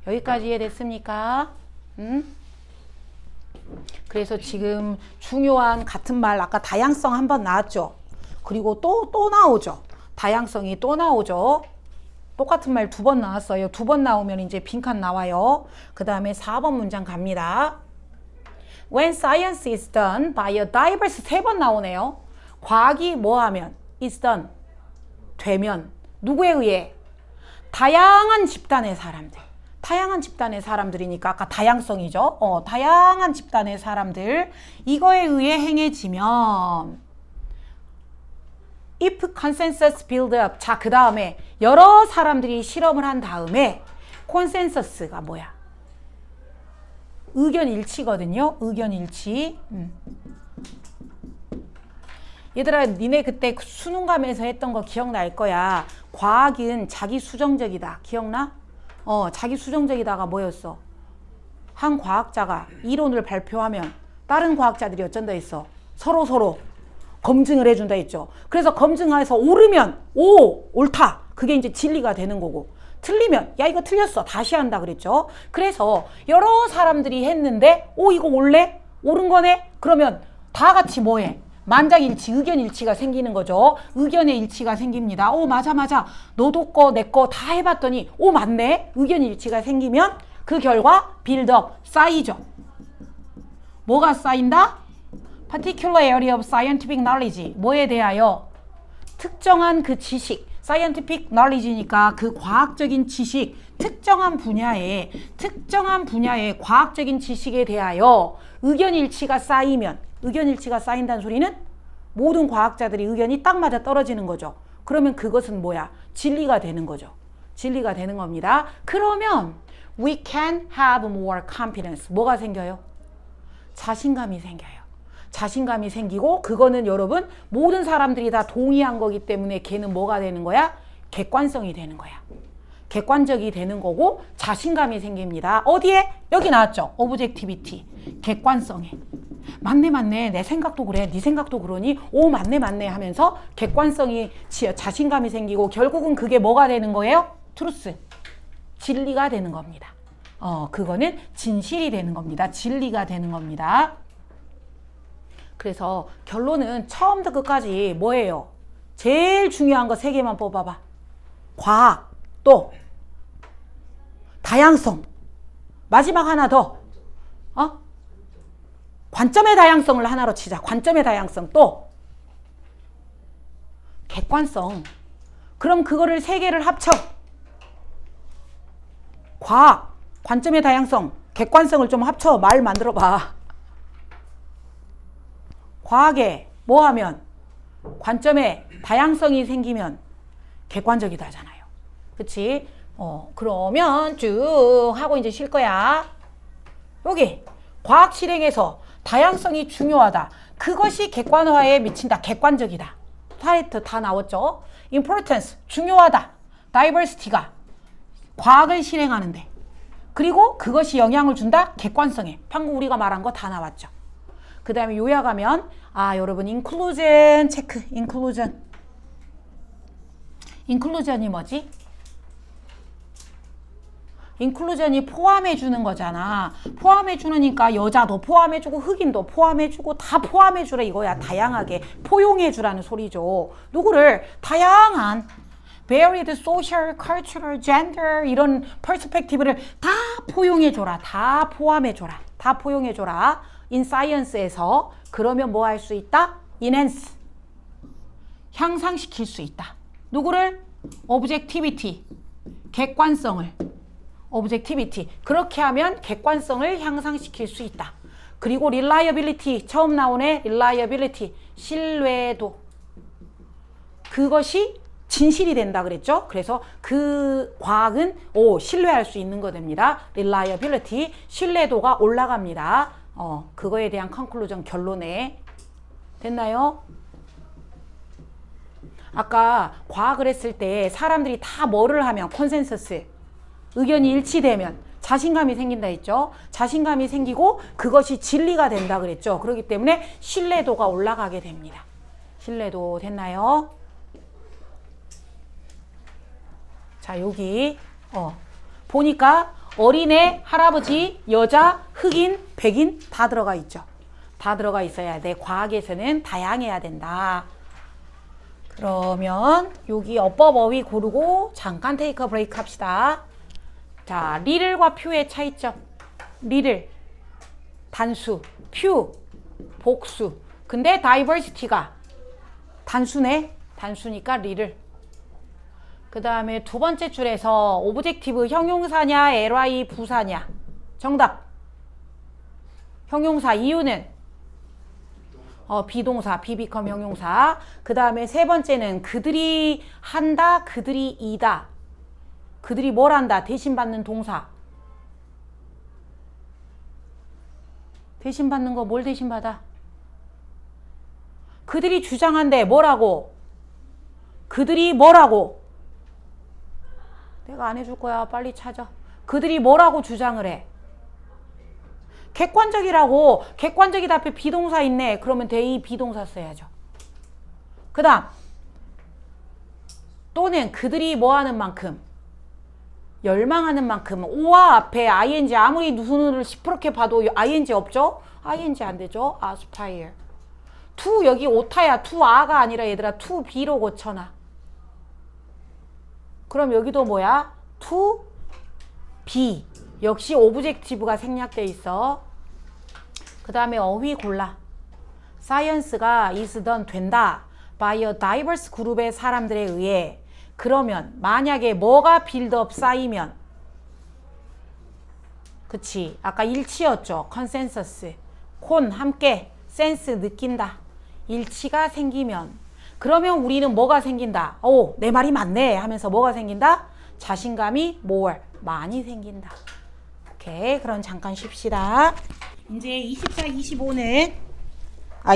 여기까지 이해됐습니까? 그래서 지금 중요한 같은 말 아까 다양성 한번 나왔죠. 그리고 또 나오죠. 다양성이 또 나오죠. 똑같은 말 두 번 나왔어요. 두 번 나오면 이제 빈칸 나와요. 그 다음에 4번 문장 갑니다. When science is done by a diverse 세 번 나오네요. 과학이 뭐 하면? is done 되면 누구에 의해? 다양한 집단의 사람들. 다양한 집단의 사람들이니까 아까 다양성이죠. 다양한 집단의 사람들 이거에 의해 행해지면 if consensus build up 자 그 다음에 여러 사람들이 실험을 한 다음에 consensus가 뭐야? 의견 일치거든요. 의견 일치. 얘들아, 니네 그때 수능감에서 했던 거 기억날 거야. 과학은 자기 수정적이다. 기억나? 자기 수정적이다가 뭐였어? 한 과학자가 이론을 발표하면 다른 과학자들이 어쩐다 했어? 서로 검증을 해준다 했죠. 그래서 검증해서 옳으면 옳다. 그게 이제 진리가 되는 거고, 틀리면 야 이거 틀렸어 다시 한다 그랬죠. 그래서 여러 사람들이 했는데 이거 옳네? 옳은 거네? 그러면 다 같이 뭐해? 만장일치, 의견일치가 생기는 거죠. 의견의 일치가 생깁니다. 맞아. 너도 거, 내 거 다 해봤더니 맞네? 의견일치가 생기면 그 결과 빌드업, 쌓이죠. 뭐가 쌓인다? Particular area of scientific knowledge. 뭐에 대하여? 특정한 그 지식. scientific knowledge니까 그 과학적인 지식, 특정한 분야의 과학적인 지식에 대하여 의견일치가 쌓이면, 의견일치가 쌓인다는 소리는 모든 과학자들이 의견이 딱 맞아 떨어지는 거죠. 그러면 그것은 뭐야? 진리가 되는 거죠. 진리가 되는 겁니다. 그러면 we can have more confidence. 뭐가 생겨요? 자신감이 생겨요. 자신감이 생기고, 그거는 여러분 모든 사람들이 다 동의한 거기 때문에 걔는 뭐가 되는 거야? 객관성이 되는 거야. 객관적이 되는 거고 자신감이 생깁니다. 어디에? 여기 나왔죠. 오브젝티비티. 객관성에. 맞네. 내 생각도 그래. 네 생각도 그러니 맞네 하면서 객관성이, 자신감이 생기고, 결국은 그게 뭐가 되는 거예요? 트루스. 진리가 되는 겁니다. 그거는 진실이 되는 겁니다. 진리가 되는 겁니다. 그래서 결론은 처음부터 끝까지 뭐예요? 제일 중요한 거 3개만 뽑아봐. 과학, 또 다양성, 마지막 하나 더. 관점의 다양성을 하나로 치자. 관점의 다양성, 또 객관성. 그럼 그거를 3개를 합쳐. 과학, 관점의 다양성, 객관성을 좀 합쳐. 말 만들어봐. 과학에 뭐 하면? 관점에 다양성이 생기면 객관적이다 하잖아요. 그치? 그러면 쭉 하고 이제 쉴 거야. 여기 과학 실행에서 다양성이 중요하다. 그것이 객관화에 미친다. 객관적이다. 타이틀 다 나왔죠? importance, 중요하다. diversity가 과학을 실행하는데. 그리고 그것이 영향을 준다. 객관성에. 방금 우리가 말한 거 다 나왔죠. 그 다음에 요약하면, 여러분 inclusion 체크. inclusion이 뭐지? 인클루전이 포함해주는 거잖아. 포함해주니까 여자도 포함해주고 흑인도 포함해주고 다 포함해주라 이거야. 다양하게 포용해주라는 소리죠. 누구를? 다양한 varied social, cultural, gender 이런 퍼스펙티브를 다 포용해줘라. 다 포함해줘라. 다 포용해줘라. in science에서. 그러면 뭐 할 수 있다? enhance, 향상시킬 수 있다. 누구를? objectivity, 객관성을. objectivity. 그렇게 하면 객관성을 향상시킬 수 있다. 그리고 reliability, 처음 나오네. reliability, 신뢰도. 그것이 진실이 된다 그랬죠. 그래서 그 과학은 신뢰할 수 있는 거 됩니다. reliability, 신뢰도가 올라갑니다. 그거에 대한 conclusion, 결론에. 됐나요? 아까 과학을 했을 때 사람들이 다 뭐를 하면 컨센서스, 의견이 일치되면 자신감이 생긴다 했죠. 자신감이 생기고 그것이 진리가 된다 그랬죠. 그렇기 때문에 신뢰도가 올라가게 됩니다. 신뢰도 됐나요? 자, 여기 보니까 어린애, 할아버지, 여자, 흑인, 백인 다 들어가 있죠. 다 들어가 있어야 돼. 과학에서는 다양해야 된다. 그러면 여기 어법 어휘 고르고 잠깐 테이크 브레이크 합시다. 자, 리를과 퓨의 차이점. 리를 단수, 퓨 복수. 근데 다이버시티가 단수네. 단수니까 리를. 그 다음에 두 번째 줄에서 오브젝티브 형용사냐 ly 부사냐. 정답. 형용사. 이유는 비동사, 비비컴 형용사. 그 다음에 세 번째는 그들이 한다, 그들이 이다. 그들이 뭘 한다? 대신받는 동사. 대신받는 거 뭘 대신받아? 그들이 주장한대. 뭐라고? 그들이 뭐라고? 내가 안 해줄 거야. 빨리 찾아. 그들이 뭐라고 주장을 해? 객관적이라고. 객관적이다 앞에 비동사 있네. 그러면 they 비동사 써야죠. 그 다음 또는 그들이 뭐하는 만큼 열망하는 만큼 오와 앞에 ing 아무리 눈을 시퍼렇게 봐도 ing 없죠? ing 안 되죠? aspire to 여기 오타야. to a가 아니라 얘들아 to be로 고쳐놔. 그럼 여기도 뭐야? to be 역시 오브젝티브가 생략돼 있어. 그 다음에 어휘 골라. science가 is done 된다 by a diverse 그룹의 사람들에 의해. 그러면 만약에 뭐가 빌드업 쌓이면 그치 아까 일치였죠. 컨센서스 콘 함께 센스 느낀다. 일치가 생기면 그러면 우리는 뭐가 생긴다. 오, 내 말이 맞네 하면서 뭐가 생긴다. 자신감이 more 많이 생긴다. 오케이 그럼 잠깐 쉽시다. 이제 24, 25는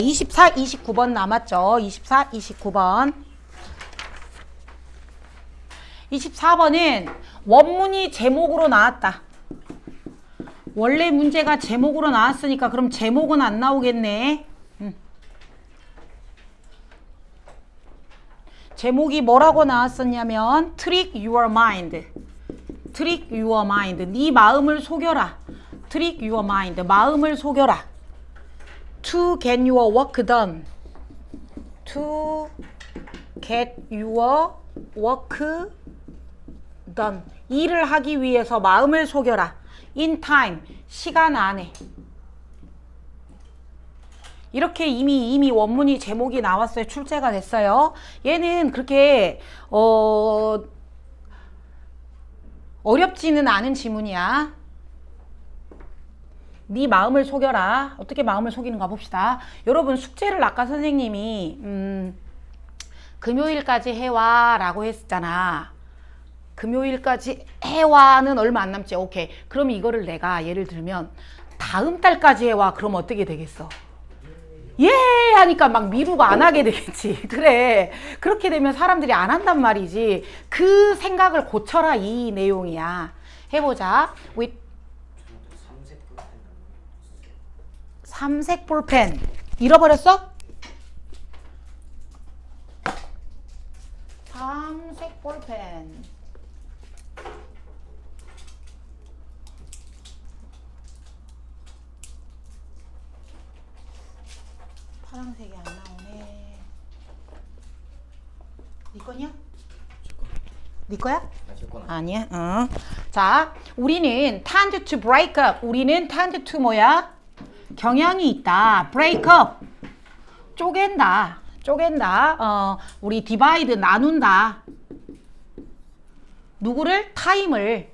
24, 29번 남았죠. 24, 29번 24번은 원문이 제목으로 나왔다. 원래 문제가 제목으로 나왔으니까 그럼 제목은 안 나오겠네. 제목이 뭐라고 나왔었냐면 Trick your mind. Trick your mind. 네 마음을 속여라. Trick your mind. 마음을 속여라. To get your work done. To get your work done. 일을 하기 위해서 마음을 속여라. In time. 시간 안에. 이렇게 이미 원문이 제목이 나왔어요. 출제가 됐어요. 얘는 그렇게 어렵지는 않은 지문이야. 네 마음을 속여라. 어떻게 마음을 속이는가 봅시다. 여러분 숙제를 아까 선생님이 금요일까지 해와 라고 했었잖아. 금요일까지 해와는 얼마 안 남지. 오케이. 그럼 이거를 내가 예를 들면 다음 달까지 해와. 그럼 어떻게 되겠어? 예 하니까 막 미루고 안 하게 되겠지. 그래. 그렇게 되면 사람들이 안 한단 말이지. 그 생각을 고쳐라 이 내용이야. 해보자. 삼색 볼펜 잃어버렸어? 삼색 볼펜 파란색이 안 나오네. 네 거냐? 네 거야? 아니야. 자, 우리는 tend to break up. 우리는 tend to 뭐야? 경향이 있다. break up. 쪼갠다. 우리 divide 나눈다. 누구를? 타임을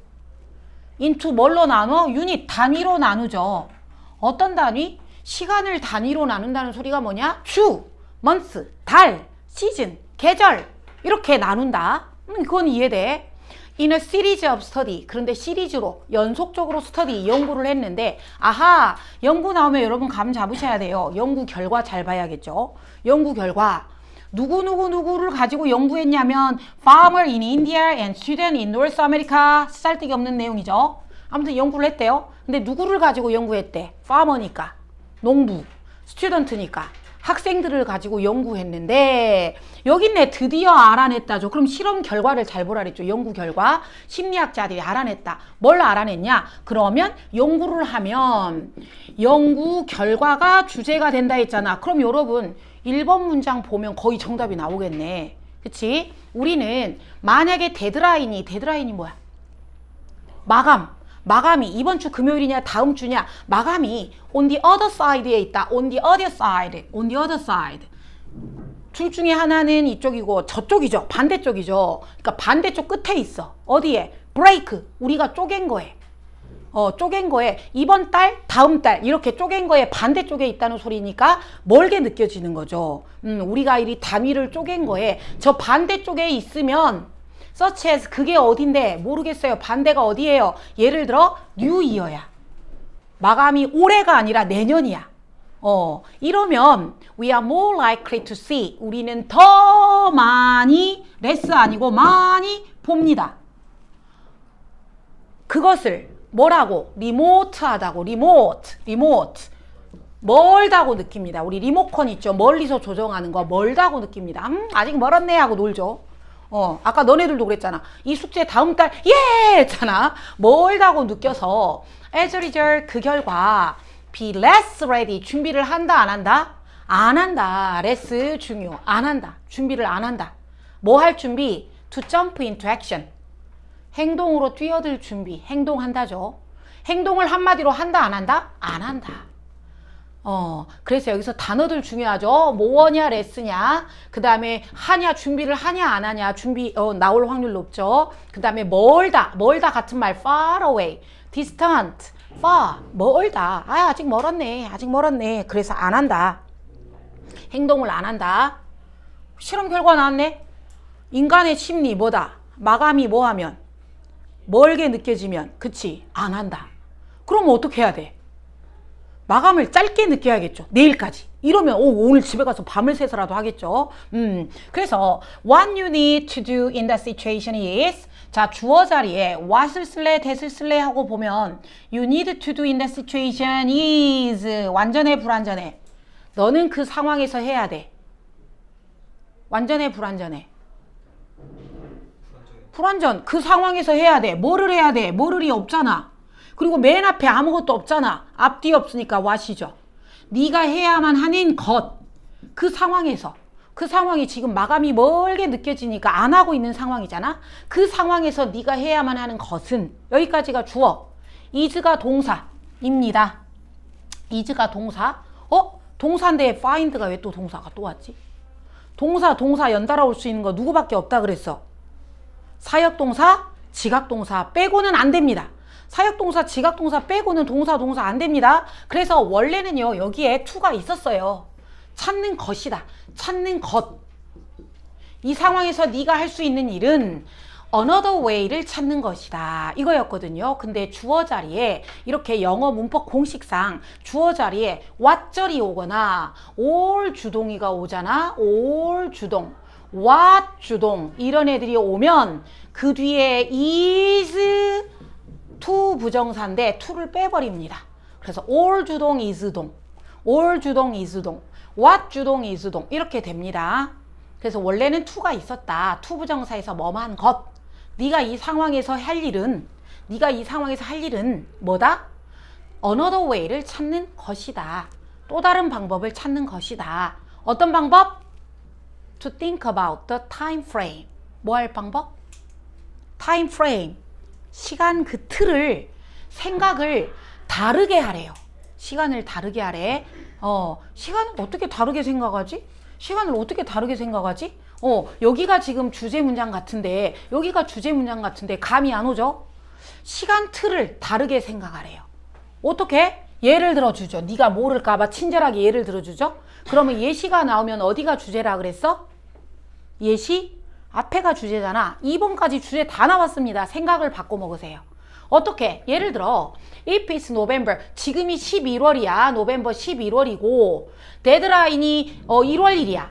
into 뭘로 나눠? 유닛 단위로 나누죠. 어떤 단위? 시간을 단위로 나눈다는 소리가 뭐냐? 주, month, 달, 시즌, 계절 이렇게 나눈다. 그건 이해돼. In a series of study. 그런데 시리즈로 연속적으로 스터디 연구를 했는데 아하 연구 나오면 여러분 감 잡으셔야 돼요. 연구 결과 잘 봐야겠죠. 연구 결과 누구를 가지고 연구했냐면 Farmer in India and student in North America. 쓸데기 없는 내용이죠. 아무튼 연구를 했대요. 근데 누구를 가지고 연구했대? Farmer니까 농부, 스튜던트니까 학생들을 가지고 연구했는데 여기 있네. 드디어 알아냈다죠. 그럼 실험 결과를 잘 보라 그랬죠. 연구 결과. 심리학자들이 알아냈다. 뭘 알아냈냐? 그러면 연구를 하면 연구 결과가 주제가 된다 했잖아. 그럼 여러분 1번 문장 보면 거의 정답이 나오겠네. 그치? 우리는 만약에 데드라인이 뭐야? 마감이 이번 주 금요일이냐 다음 주냐 마감이 on the other side에 있다. on the other side. 둘 중에 하나는 이쪽이고 저쪽이죠. 반대쪽이죠. 그러니까 반대쪽 끝에 있어. 어디에? break. 우리가 쪼갠 거에. 쪼갠 거에 이번 달, 다음 달 이렇게 쪼갠 거에 반대쪽에 있다는 소리니까 멀게 느껴지는 거죠. 우리가 이 단위를 쪼갠 거에 저 반대쪽에 있으면 such as 그게 어딘데 모르겠어요. 반대가 어디예요? 예를 들어 new year야. 마감이 올해가 아니라 내년이야. 이러면 we are more likely to see. 우리는 더 많이, less 아니고 많이 봅니다. 그것을 뭐라고? 리모트하다고. 리모트. 멀다고 느낍니다. 우리 리모컨 있죠? 멀리서 조정하는 거 멀다고 느낍니다. 아직 멀었네 하고 놀죠. 아까 너네들도 그랬잖아. 이 숙제 다음 달 예! 했잖아. 멀다고 느껴서 as a result 그 결과 be less ready. 준비를 한다 안 한다? 안 한다. less 중요. 안 한다. 준비를 안 한다. 뭐 할 준비? to jump into action. 행동으로 뛰어들 준비. 행동한다죠. 행동을 한마디로 한다 안 한다? 안 한다. 그래서 여기서 단어들 중요하죠. 뭐냐, 레스냐. 그 다음에 하냐, 준비를 하냐, 안 하냐. 준비, 나올 확률 높죠. 그 다음에 멀다 같은 말, far away, distant, far, 멀다. 아직 멀었네. 그래서 안 한다. 행동을 안 한다. 실험 결과 나왔네. 인간의 심리 뭐다? 마감이 뭐 하면? 멀게 느껴지면, 그치? 안 한다. 그럼 어떻게 해야 돼? 마감을 짧게 느껴야겠죠. 내일까지. 이러면 오늘 집에 가서 밤을 새서라도 하겠죠. 그래서 what you need to do in that situation is, 자, 주어 자리에 what을 쓸래, that을 쓸래 하고 보면 you need to do in that situation is 완전해, 불완전해? 너는 그 상황에서 해야 돼. 완전해, 불완전해? 불완전. 그 상황에서 해야 돼. 뭐를 해야 돼? 뭐를이 없잖아. 그리고 맨 앞에 아무것도 없잖아. 앞뒤 없으니까 what이죠. 네가 해야만 하는 것. 그 상황에서. 그 상황이 지금 마감이 멀게 느껴지니까 안 하고 있는 상황이잖아. 그 상황에서 네가 해야만 하는 것은, 여기까지가 주어. is가 동사입니다. is가 동사. 동사인데 find가 왜 또 동사가 또 왔지? 동사 연달아 올 수 있는 거 누구밖에 없다 그랬어? 사역동사, 지각동사 빼고는 안 됩니다. 사역동사, 지각동사 빼고는 동사 안 됩니다. 그래서 원래는요, 여기에 to가 있었어요. 찾는 것이다. 찾는 것. 이 상황에서 네가 할 수 있는 일은 another way를 찾는 것이다. 이거였거든요. 근데 주어 자리에 이렇게 영어 문법 공식상 주어 자리에 what절이 오거나 all 주동이가 오잖아. all 주동. what 주동. 이런 애들이 오면 그 뒤에 is to 부정사인데 to를 빼버립니다. 그래서 all 주동 is 동, all 주동 is 동, what 주동 is 동 이렇게 됩니다. 그래서 원래는 to가 있었다. to 부정사에서 뭐뭐한 것. 네가 이 상황에서 할 일은 뭐다? another way를 찾는 것이다. 또 다른 방법을 찾는 것이다. 어떤 방법? to think about the time frame. 뭐 할 방법? time frame. 시간 그 틀을, 생각을 다르게 하래요. 시간을 다르게 하래. 시간을 어떻게 다르게 생각하지? 여기가 지금 주제 문장 같은데, 감이 안 오죠? 시간 틀을 다르게 생각하래요. 어떻게? 예를 들어주죠. 네가 모를까봐 친절하게 예를 들어주죠. 그러면 예시가 나오면 어디가 주제라 그랬어? 예시? 앞에가 주제잖아. 2번까지 주제 다 나왔습니다. 생각을 바꿔 먹으세요. 어떻게? 예를 들어 if it's November, 지금이 11월이야. 노벰버 11월이고 데드라인이 1월 1일이야.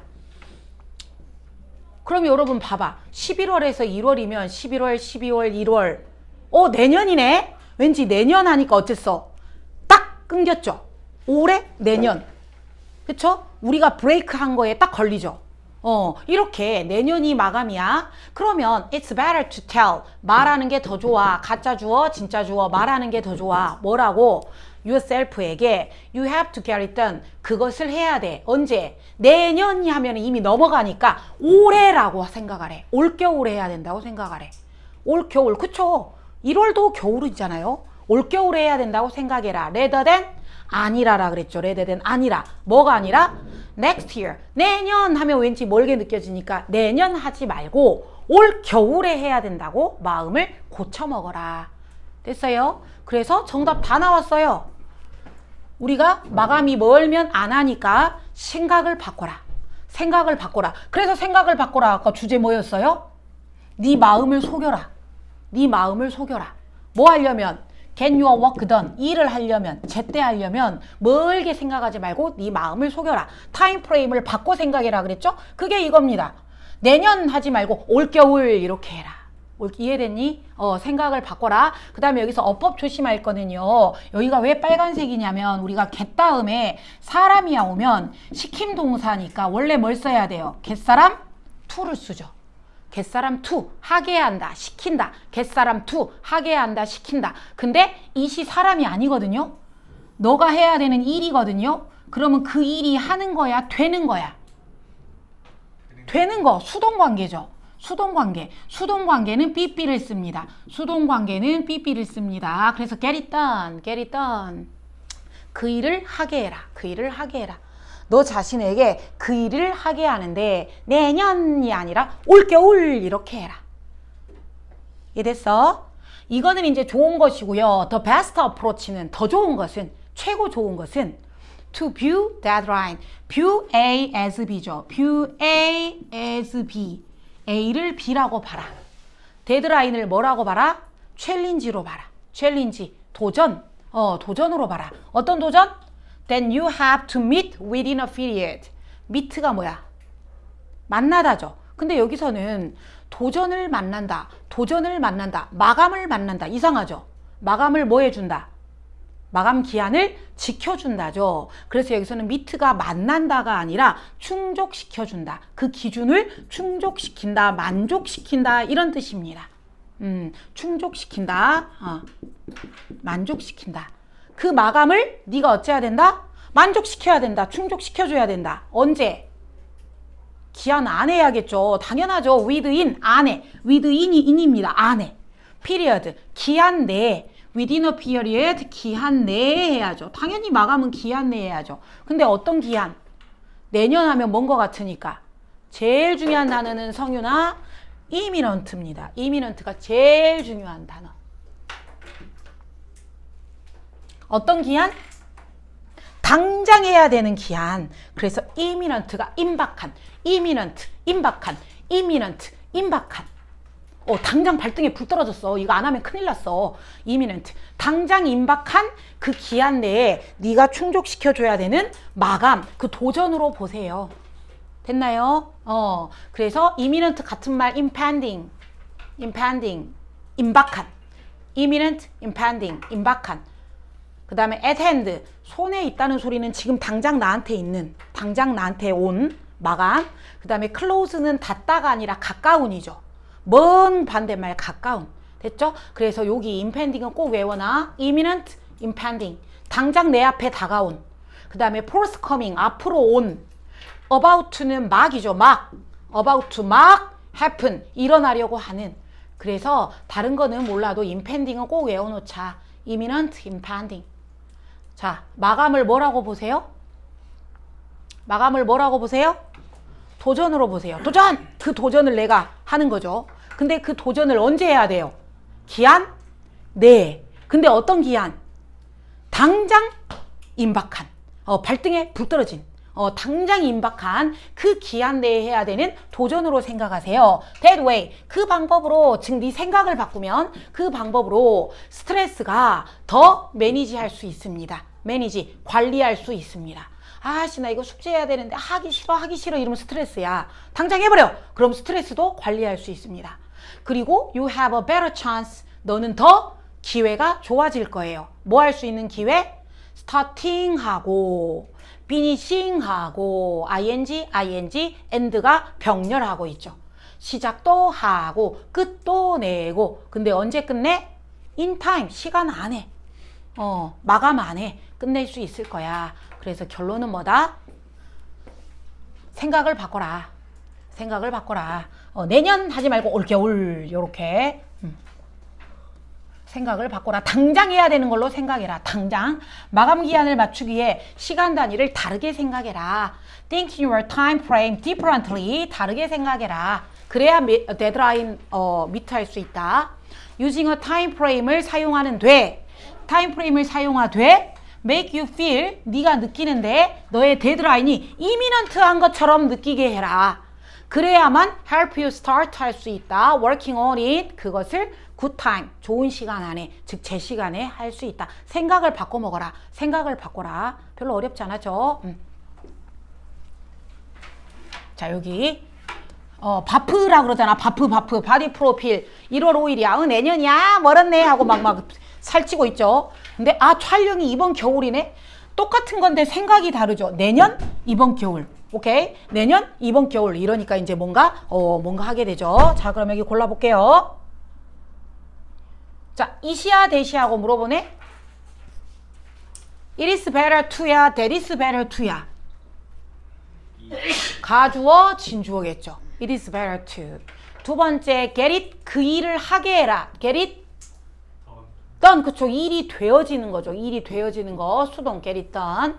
그럼 여러분 봐봐. 11월에서 1월이면 11월, 12월, 1월 내년이네? 왠지 내년 하니까 어쨌어? 딱 끊겼죠? 올해? 내년. 그쵸? 우리가 브레이크 한 거에 딱 걸리죠? 이렇게 내년이 마감이야. 그러면 it's better to tell. 말하는 게 더 좋아. 가짜 주어, 진짜 주어. 말하는 게 더 좋아. 뭐라고? yourself에게 you have to get it done. 그것을 해야 돼. 언제? 내년이 하면 이미 넘어가니까 올해라고 생각하래. 올겨울에 해야 된다고 생각하래. 올겨울. 그쵸? 1월도 겨울이잖아요. 올겨울에 해야 된다고 생각해라. rather than 아니라라 그랬죠. rather than 아니라. 뭐가 아니라? next year. 내년 하면 왠지 멀게 느껴지니까 내년 하지 말고 올 겨울에 해야 된다고 마음을 고쳐 먹어라. 됐어요? 그래서 정답 다 나왔어요. 우리가 마감이 멀면 안 하니까 생각을 바꿔라. 그래서 생각을 바꿔라. 아까 주제 뭐였어요? 네 마음을 속여라. 뭐 하려면? get your work done. 일을 하려면, 제때 하려면 멀게 생각하지 말고 네 마음을 속여라. 타임 프레임을 바꿔 생각해라 그랬죠? 그게 이겁니다. 내년 하지 말고 올겨울 이렇게 해라. 이해됐니? 생각을 바꿔라. 그 다음에 여기서 어법 조심할 거는요. 여기가 왜 빨간색이냐면 우리가 get 다음에 사람이 오면 시킴 동사니까 원래 뭘 써야 돼요? get사람 to를 쓰죠. get사람 to 하게 한다 시킨다. get사람 to 하게 한다 시킨다. 근데 이시 사람이 아니거든요. 너가 해야 되는 일이거든요. 그러면 그 일이 하는 거야 되는 거야? 되는 거 수동관계죠. 수동관계. 수동관계는 삐삐를 씁니다. 수동관계는 삐삐를 씁니다. 그래서 get it done, get it done. 그 일을 하게 해라. 그 일을 하게 해라. 너 자신에게 그 일을 하게 하는데 내년이 아니라 올겨울 이렇게 해라. 이해됐어? 이거는 이제 좋은 것이고요. The best approach는 더 좋은 것은 최고 좋은 것은 to view deadline. view A as B죠. view A as B. A를 B라고 봐라. 데드라인을 뭐라고 봐라? 챌린지로 봐라. 챌린지. 도전. 도전으로 봐라. 어떤 도전? Then you have to meet within a period. meet가 뭐야? 만나다죠. 근데 여기서는 도전을 만난다. 도전을 만난다. 마감을 만난다. 이상하죠? 마감을 뭐 해준다? 마감 기한을 지켜준다죠. 그래서 여기서는 meet가 만난다가 아니라 충족시켜준다. 그 기준을 충족시킨다. 만족시킨다. 이런 뜻입니다. 충족시킨다. 만족시킨다. 그 마감을 네가 어째야 된다? 만족시켜야 된다. 충족시켜줘야 된다. 언제? 기한 안에 해야겠죠. 당연하죠. within 안에. within이 in입니다. 안에. period 기한 내에. within a period 기한 내에 해야죠. 당연히 마감은 기한 내에 해야죠. 근데 어떤 기한? 내년 하면 뭔 거 같으니까. 제일 중요한 단어는 성윤아 imminent입니다. imminent가 제일 중요한 단어. 어떤 기한? 당장 해야 되는 기한. 그래서 imminent가 임박한, imminent, 임박한, imminent, 임박한. 당장 발등에 불 떨어졌어. 이거 안 하면 큰일 났어. imminent. 당장 임박한 그 기한 내에 네가 충족시켜줘야 되는 마감, 그 도전으로 보세요. 됐나요? 그래서 imminent 같은 말 impending, impending, 임박한. imminent, impending, 임박한. 그 다음에 at hand, 손에 있다는 소리는 지금 당장 나한테 있는, 당장 나한테 온 마감. 그 다음에 close는 닿다가 아니라 가까운이죠. 먼 반대말 가까운. 됐죠? 그래서 여기 impending은 꼭 외워놔. imminent, impending. 당장 내 앞에 다가온. 그 다음에 forthcoming, 앞으로 온. about to는 막이죠. 막. about to 막 happen, 일어나려고 하는. 그래서 다른 거는 몰라도 impending은 꼭 외워놓자. imminent, impending. 자, 마감을 뭐라고 보세요? 마감을 뭐라고 보세요? 도전으로 보세요. 도전! 그 도전을 내가 하는 거죠. 근데 그 도전을 언제 해야 돼요? 기한? 네. 근데 어떤 기한? 당장 임박한. 발등에 불 떨어진. 당장 임박한 그 기한 내에 해야 되는 도전으로 생각하세요. That way. 그 방법으로, 즉 네 생각을 바꾸면 그 방법으로 스트레스가 더 매니지할 수 있습니다. 매니지, 관리할 수 있습니다. 아씨 나 이거 숙제해야 되는데 하기 싫어 이러면 스트레스야. 당장 해버려. 그럼 스트레스도 관리할 수 있습니다. 그리고 you have a better chance. 너는 더 기회가 좋아질 거예요. 뭐 할 수 있는 기회? starting하고 finishing하고 ing, end가 병렬하고 있죠. 시작도 하고 끝도 내고. 근데 언제 끝내? in time, 시간 안에. 마감 안에 끝낼 수 있을 거야. 그래서 결론은 뭐다? 생각을 바꿔라. 생각을 바꿔라. 내년 하지 말고 올겨울 요렇게 생각을 바꿔라. 당장 해야 되는 걸로 생각해라. 당장. 마감 기한을 맞추기 위해 시간 단위를 다르게 생각해라. Think your time frame differently. 다르게 생각해라. 그래야 데드라인 미트할 수 있다. Using a time frame을 사용하는 돼. time frame을 사용하되 make you feel, 네가 느끼는데 너의 데드라인이 imminent한 것처럼 느끼게 해라. 그래야만 help you start 할 수 있다. working on it, 그것을 good time, 좋은 시간 안에, 즉 제 시간에 할 수 있다. 생각을 바꿔 먹어라. 생각을 바꿔라. 별로 어렵지 않았죠? 자, 여기 바프라 그러잖아. 바프 바디 프로필 1월 5일이야. 내년이야 멀었네 하고 막 살찌고 있죠. 근데 촬영이 이번 겨울이네. 똑같은 건데 생각이 다르죠. 내년 이번 겨울. 오케이, 내년 이번 겨울. 이러니까 이제 뭔가 하게 되죠. 자, 그럼 여기 골라볼게요. 자, 이시야 대시하고 물어보네. It is better to야, that is better to야. 가주어 진주어겠죠. It is better to. 두 번째, get it, 그 일을 하게 해라. get it done. 그쵸, 일이 되어지는 거죠. 일이 되어지는 거, 수동 get it done.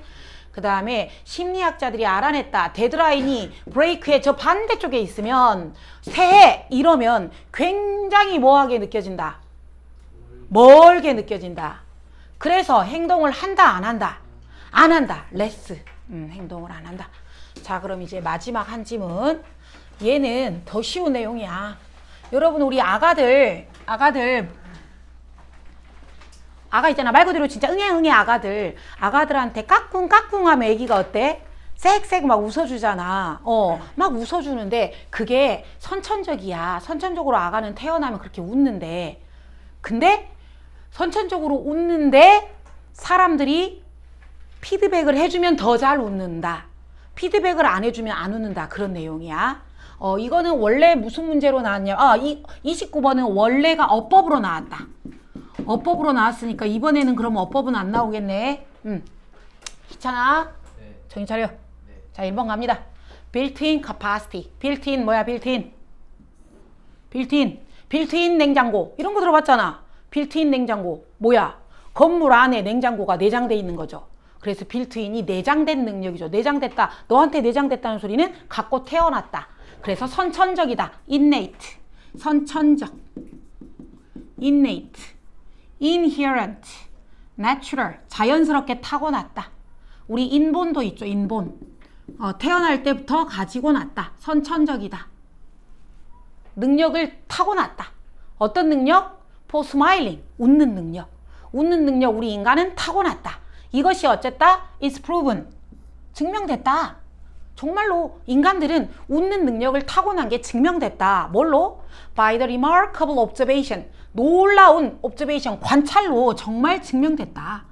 그 다음에 심리학자들이 알아냈다. 데드라인이 브레이크의 저 반대쪽에 있으면 새해 이러면 굉장히 뭐하게 느껴진다. 멀게 느껴진다. 그래서 행동을 한다 안 한다. 안 한다. less. 행동을 안 한다. 자, 그럼 이제 마지막 한 질문. 얘는 더 쉬운 내용이야. 여러분, 우리 아가 있잖아. 말 그대로 진짜 응애 아가들한테 까꿍 하면 애기가 어때? 쌕쌕 막 웃어주잖아. 막 웃어주는데 그게 선천적이야. 선천적으로 아가는 태어나면 그렇게 웃는데, 근데 선천적으로 웃는데 사람들이 피드백을 해주면 더 잘 웃는다. 피드백을 안 해주면 안 웃는다. 그런 내용이야. 이거는 원래 무슨 문제로 나왔냐. 29번은 원래가 어법으로 나왔다. 어법으로 나왔으니까 이번에는 그럼 어법은 안 나오겠네. 귀찮아? 네. 정신 차려. 네. 자, 1번 갑니다. built-in capacity. built-in 뭐야? built-in 냉장고. 이런 거 들어봤잖아. built-in 냉장고. 뭐야? 건물 안에 냉장고가 내장돼 있는 거죠. 그래서 built-in이 내장된 능력이죠. 내장됐다. 너한테 내장됐다는 소리는 갖고 태어났다. 그래서 선천적이다. innate. 선천적. innate. inherent. natural. 자연스럽게 타고났다. 우리 인본도 있죠. 인본. 태어날 때부터 가지고 났다. 선천적이다. 능력을 타고났다. 어떤 능력? for smiling. 웃는 능력. 웃는 능력 우리 인간은 타고났다. 이것이 어쨌다? is proven. 증명됐다. 정말로 인간들은 웃는 능력을 타고난 게 증명됐다. 뭘로? by the remarkable observation. 놀라운 observation, 관찰로 정말 증명됐다.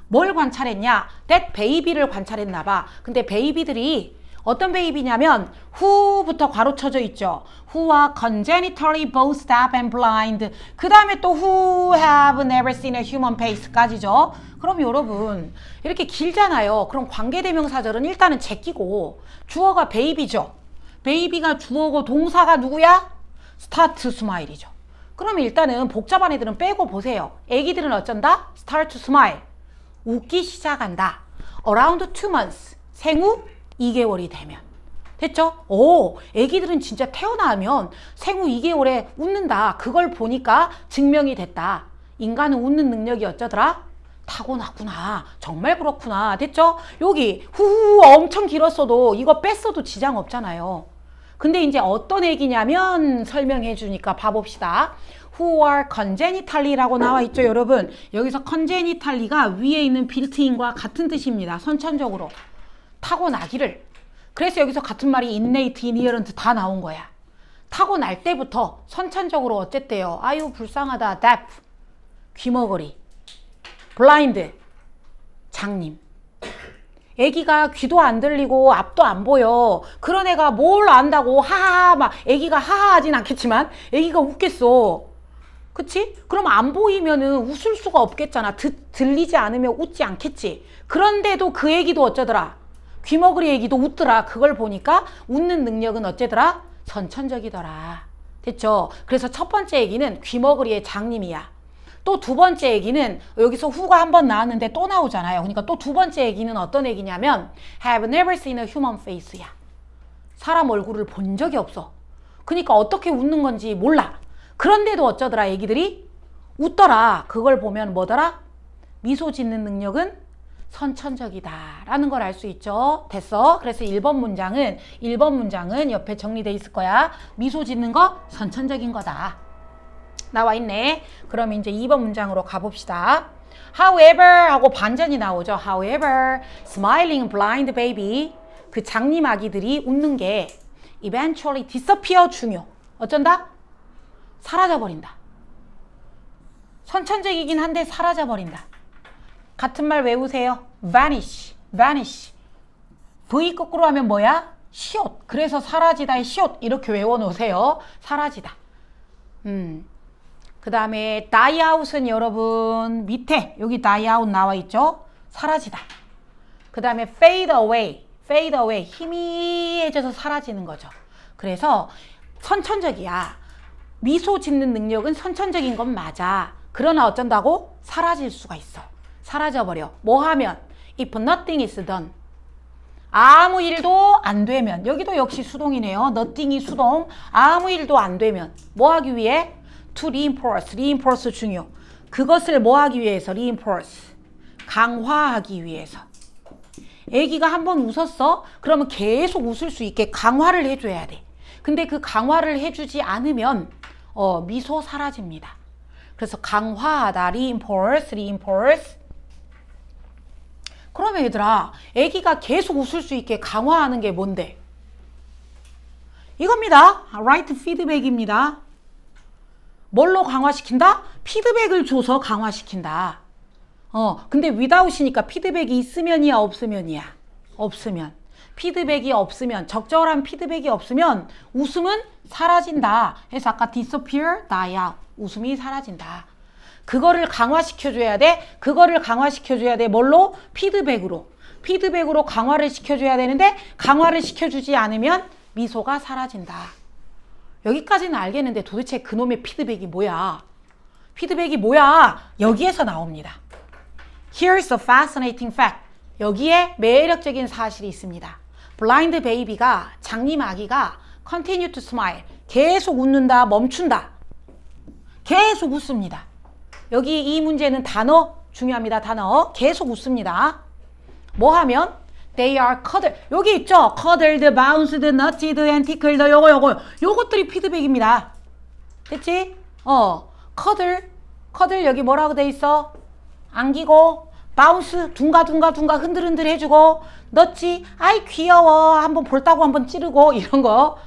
뭘 관찰했냐? that baby를 관찰했나 봐. 근데 베이비들이 어떤 베이비냐면 who부터 괄호 쳐져 있죠. who와 congenitally both deaf and blind. 그 다음에 또 who have never seen a human face까지죠. 그럼 여러분 이렇게 길잖아요. 그럼 관계대명사절은 일단은 제끼고 주어가 베이비죠. 베이비가 주어고 동사가 누구야? start to smile이죠. 그러면 일단은 복잡한 애들은 빼고 보세요. 애기들은 어쩐다? start to smile. 웃기 시작한다. around 2 months. 생후 2개월이 되면. 됐죠? 애기들은 진짜 태어나면 생후 2개월에 웃는다. 그걸 보니까 증명이 됐다. 인간은 웃는 능력이 어쩌더라? 타고났구나. 정말 그렇구나. 됐죠? 여기 후후 엄청 길었어도 이거 뺐어도 지장 없잖아요. 근데 이제 어떤 애기냐면 설명해 주니까 봐봅시다. who are congenitally.라고 나와 있죠, 여러분. 여기서 congenitally.가 위에 있는 built-in과 같은 뜻입니다. 선천적으로 타고나기를. 그래서 여기서 같은 말이 innate, inherent 다 나온 거야. 타고날 때부터 선천적으로 어쨌대요? 아유 불쌍하다. deaf, 귀머거리. blind, 장님. 애기가 귀도 안 들리고 앞도 안 보여. 그런 애가 뭘 안다고 하하하 막 애기가 하하 하진 않겠지만 애기가 웃겠어. 그치? 그럼 안 보이면은 웃을 수가 없겠잖아. 들리지 않으면 웃지 않겠지. 그런데도 그 애기도 어쩌더라? 귀머거리 애기도 웃더라. 그걸 보니까 웃는 능력은 어째더라? 선천적이더라. 됐죠? 그래서 첫 번째 애기는 귀머거리의 장님이야. 또 두 번째 애기는 여기서 후가 한 번 나왔는데 또 나오잖아요. 그러니까 또 두 번째 애기는 어떤 애기냐면 have never seen a human face야. 사람 얼굴을 본 적이 없어. 그러니까 어떻게 웃는 건지 몰라. 그런데도 어쩌더라? 애기들이 웃더라. 그걸 보면 뭐더라? 미소 짓는 능력은 선천적이다 라는 걸 알 수 있죠. 됐어. 그래서 1번 문장은 옆에 정리돼 있을 거야. 미소 짓는 거 선천적인 거다. 나와 있네. 그럼 이제 2번 문장으로 가봅시다. However 하고 반전이 나오죠. However, smiling blind baby. 그 장님 아기들이 웃는 게 eventually disappear 중요. 어쩐다? 사라져버린다. 선천적이긴 한데 사라져버린다. 같은 말 외우세요. vanish, vanish. V 거꾸로 하면 뭐야? 시옷. 그래서 사라지다의 시옷 이렇게 외워놓으세요. 사라지다. 그 다음에 die out은 여러분 밑에 여기 die out 나와 있죠? 사라지다. 그 다음에 fade away, fade away. 희미해져서 사라지는 거죠. 그래서 선천적이야. 미소 짓는 능력은 선천적인 건 맞아. 그러나 어쩐다고? 사라질 수가 있어. 사라져버려. 뭐 하면? If nothing is done. 아무 일도 안 되면. 여기도 역시 수동이네요. nothing이 수동. 아무 일도 안 되면. 뭐 하기 위해? To reinforce. reinforce 중요. 그것을 뭐 하기 위해서? reinforce. 강화하기 위해서. 애기가 한번 웃었어? 그러면 계속 웃을 수 있게 강화를 해줘야 돼. 근데 그 강화를 해주지 않으면 미소 사라집니다. 그래서 강화하다. reinforce, reinforce. 그러면 얘들아, 애기가 계속 웃을 수 있게 강화하는 게 뭔데? 이겁니다. right feedback입니다. 뭘로 강화시킨다? 피드백을 줘서 강화시킨다. 근데 without이니까 피드백이 있으면이야, 없으면이야? 없으면. 피드백이 없으면, 적절한 피드백이 없으면 웃음은 사라진다. 해서 아까 disappear, die out. 웃음이 사라진다. 그거를 강화시켜줘야 돼. 그거를 강화시켜줘야 돼. 뭘로? 피드백으로. 피드백으로 강화를 시켜줘야 되는데 강화를 시켜주지 않으면 미소가 사라진다. 여기까지는 알겠는데 도대체 그놈의 피드백이 뭐야? 피드백이 뭐야? 여기에서 나옵니다. Here's a fascinating fact. 여기에 매력적인 사실이 있습니다. 블라인드 베이비가, 장님 아기가 continue to smile. 계속 웃는다, 멈춘다. 계속 웃습니다. 여기 이 문제는 단어 중요합니다. 단어. 계속 웃습니다. 뭐 하면? They are cuddled. 여기 있죠? cuddled, bounced, nudged, and tickled. 요것들이 피드백입니다. 됐지? cuddle 여기 뭐라고 돼 있어? 안기고, bounce 둥가둥가 흔들흔들 해주고, nudge 아이 귀여워 한번 볼따구 한번 찌르고 이런 거.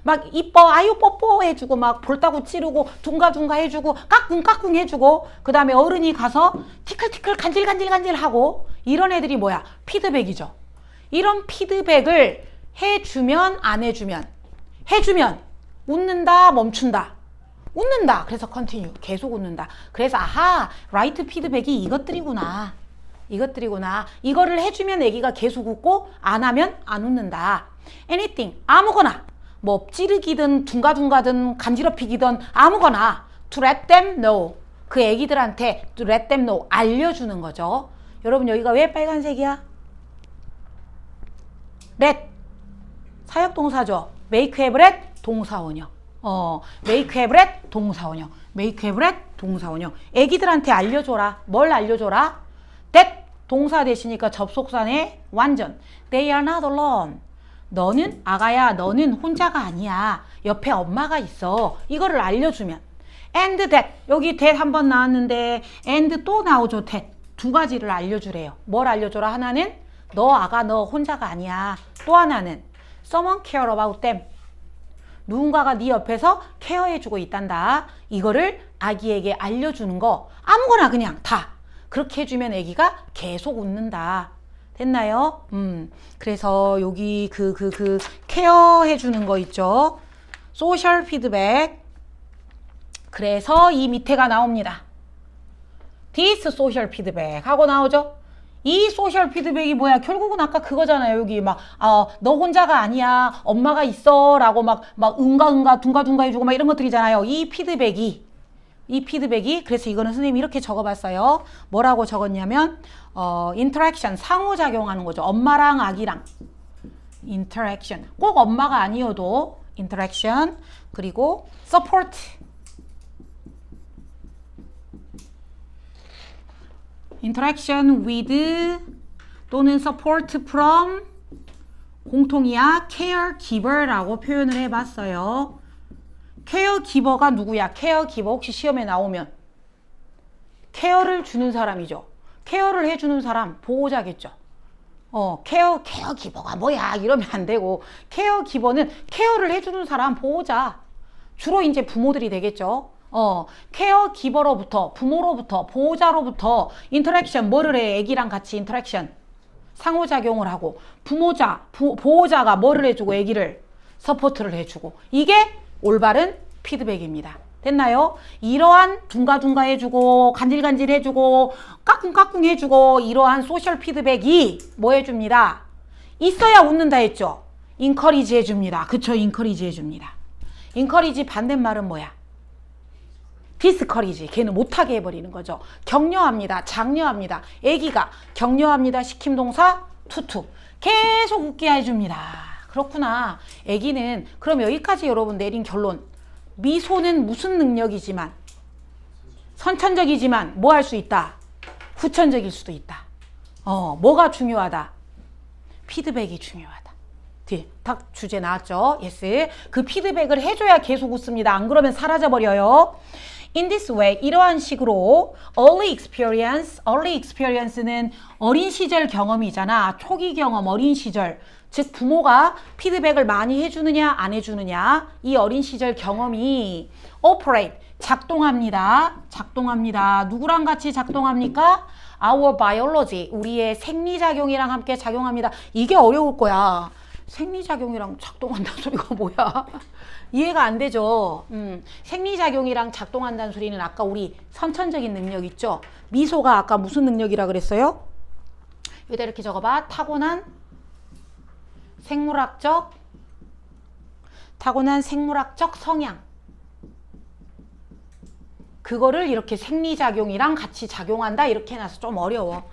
막 이뻐 아유 뽀뽀 해주고 막 볼따구 찌르고 둥가둥가 해주고 까꿍 해주고 그 다음에 어른이 가서 티클티클 간질간질 하고 이런 애들이 뭐야? 피드백이죠. 이런 피드백을 해주면 안 해주면 해주면 웃는다 멈춘다 웃는다 그래서 continue 계속 웃는다. 그래서 아하 right 피드백이 이것들이구나. 이거를 해주면 애기가 계속 웃고 안 하면 안 웃는다. anything 아무거나 뭐 찌르기든 둥가둥가든 간지럽히기든 아무거나 to let them know 그 애기들한테 to let them know 알려주는 거죠. 여러분 여기가 왜 빨간색이야? let 사역동사죠. make have let 동사원형. make have let 동사원형. make have let 동사원형. 애기들한테 알려줘라. 뭘 알려줘라? that 동사 대시니까 접속사네 완전. They are not alone. 너는 아가야 너는 혼자가 아니야. 옆에 엄마가 있어. 이거를 알려주면. And that 여기 that 한번 나왔는데 and 또 나오죠. that 두 가지를 알려주래요. 뭘 알려줘라? 하나는 너 아가 너 혼자가 아니야. 또 하나는 someone care about them. 누군가가 네 옆에서 케어해주고 있단다. 이거를 아기에게 알려주는 거 아무거나 그냥 다 그렇게 해주면 아기가 계속 웃는다. 됐나요? 그래서 여기 그 케어해주는 거 있죠. 소셜 피드백. 그래서 이 밑에가 나옵니다. This social feedback 하고 나오죠. 이 소셜 피드백이 뭐야? 결국은 아까 그거잖아요. 여기 막 너 혼자가 아니야. 엄마가 있어. 라고 막 응가 둥가둥가 해주고 막 이런 것들이잖아요. 이 피드백이 그래서 이거는 선생님이 이렇게 적어봤어요. 뭐라고 적었냐면 인터랙션 상호작용하는 거죠. 엄마랑 아기랑 인터랙션 꼭 엄마가 아니어도 인터랙션 그리고 서포트 interaction with 또는 support from 공통이야 caregiver라고 표현을 해봤어요. 케어기버가 누구야? 케어기버 혹시 시험에 나오면 케어를 주는 사람이죠. 케어를 해주는 사람 보호자겠죠. 케어기버가 뭐야 이러면 안 되고 케어기버는 케어를 해주는 사람 보호자. 주로 이제 부모들이 되겠죠. 케어기버로부터 부모로부터 보호자로부터 인터랙션 뭐를 해? 애기랑 같이 인터랙션 상호작용을 하고 보호자가 뭐를 해주고 애기를 서포트를 해주고 이게 올바른 피드백입니다. 됐나요? 이러한 둥가둥가 해주고 간질간질 해주고 까꿍까꿍 해주고 이러한 소셜 피드백이 뭐 해줍니다? 있어야 웃는다 했죠? 인커리지 해줍니다. 그쵸? 인커리지 해줍니다. 인커리지 반대말은 뭐야? 디스커리지. 걔는 못하게 해버리는 거죠. 격려합니다. 장려합니다. 애기가 격려합니다. 시킴동사 투투. 계속 웃게 해줍니다. 그렇구나. 애기는 그럼 여기까지 여러분 내린 결론. 미소는 무슨 능력이지만 선천적이지만 뭐 할 수 있다? 후천적일 수도 있다. 뭐가 중요하다? 피드백이 중요하다. 딱 주제 나왔죠? 예스. 그 피드백을 해줘야 계속 웃습니다. 안 그러면 사라져버려요. In this way, 이러한 식으로 early experience는 어린 시절 경험이잖아. 초기 경험, 어린 시절. 즉 부모가 피드백을 많이 해주느냐 안 해주느냐 이 어린 시절 경험이 operate, 작동합니다. 누구랑 같이 작동합니까? Our biology, 우리의 생리작용이랑 함께 작용합니다. 이게 어려울 거야. 생리작용이랑 작동한다는 소리가 뭐야? 이해가 안 되죠. 생리작용이랑 작동한다는 소리는 아까 우리 선천적인 능력 있죠? 미소가 아까 무슨 능력이라 그랬어요? 여기다 이렇게 적어봐. 타고난 생물학적 성향. 그거를 이렇게 생리작용이랑 같이 작용한다 이렇게 해놔서 좀 어려워.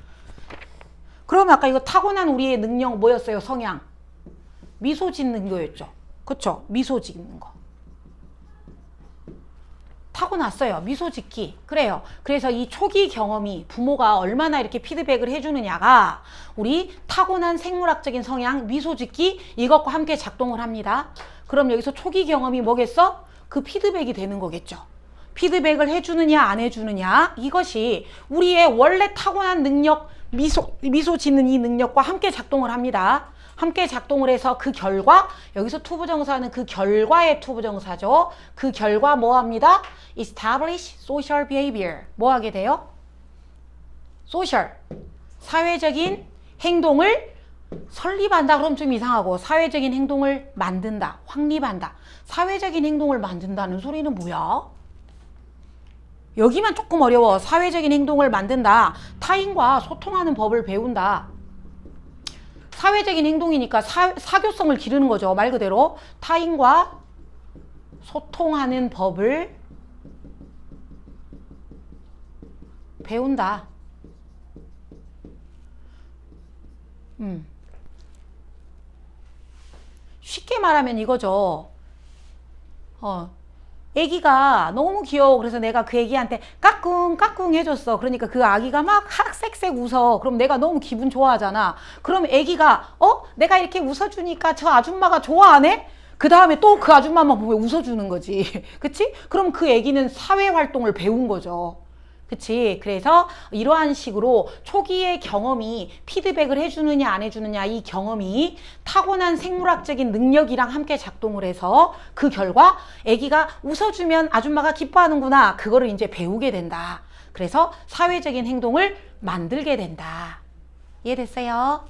그럼 아까 이거 타고난 우리의 능력 뭐였어요? 성향. 미소 짓는 거였죠. 그쵸? 미소 짓는 거. 타고났어요. 미소 짓기. 그래요. 그래서 이 초기 경험이 부모가 얼마나 이렇게 피드백을 해주느냐가 우리 타고난 생물학적인 성향, 미소 짓기 이것과 함께 작동을 합니다. 그럼 여기서 초기 경험이 뭐겠어? 그 피드백이 되는 거겠죠. 피드백을 해주느냐 안 해주느냐 이것이 우리의 원래 타고난 능력, 미소 짓는 이 능력과 함께 작동을 합니다. 함께 작동을 해서 그 결과, 여기서 투부정사는 그 결과의 투부정사죠. 그 결과 뭐 합니다? Establish social behavior. 뭐 하게 돼요? social. 사회적인 행동을 설립한다. 그럼 좀 이상하고 사회적인 행동을 만든다. 확립한다. 사회적인 행동을 만든다는 소리는 뭐야? 여기만 조금 어려워. 사회적인 행동을 만든다. 타인과 소통하는 법을 배운다. 사회적인 행동이니까 사교성을 기르는 거죠. 말 그대로 타인과 소통하는 법을 배운다. 쉽게 말하면 이거죠. 애기가 너무 귀여워. 그래서 내가 그 애기한테 까꿍 해줬어. 그러니까 그 아기가 막 색색 웃어. 그럼 내가 너무 기분 좋아하잖아. 그럼 애기가 내가 이렇게 웃어주니까 저 아줌마가 좋아하네? 그 다음에 또 그 아줌마만 보면 웃어주는 거지. 그치? 그럼 그 애기는 사회활동을 배운 거죠. 그치? 그래서 이러한 식으로 초기의 경험이 피드백을 해주느냐 안 해주느냐 이 경험이 타고난 생물학적인 능력이랑 함께 작동을 해서 그 결과 애기가 웃어주면 아줌마가 기뻐하는구나. 그거를 이제 배우게 된다. 그래서 사회적인 행동을 만들게 된다. 이해됐어요?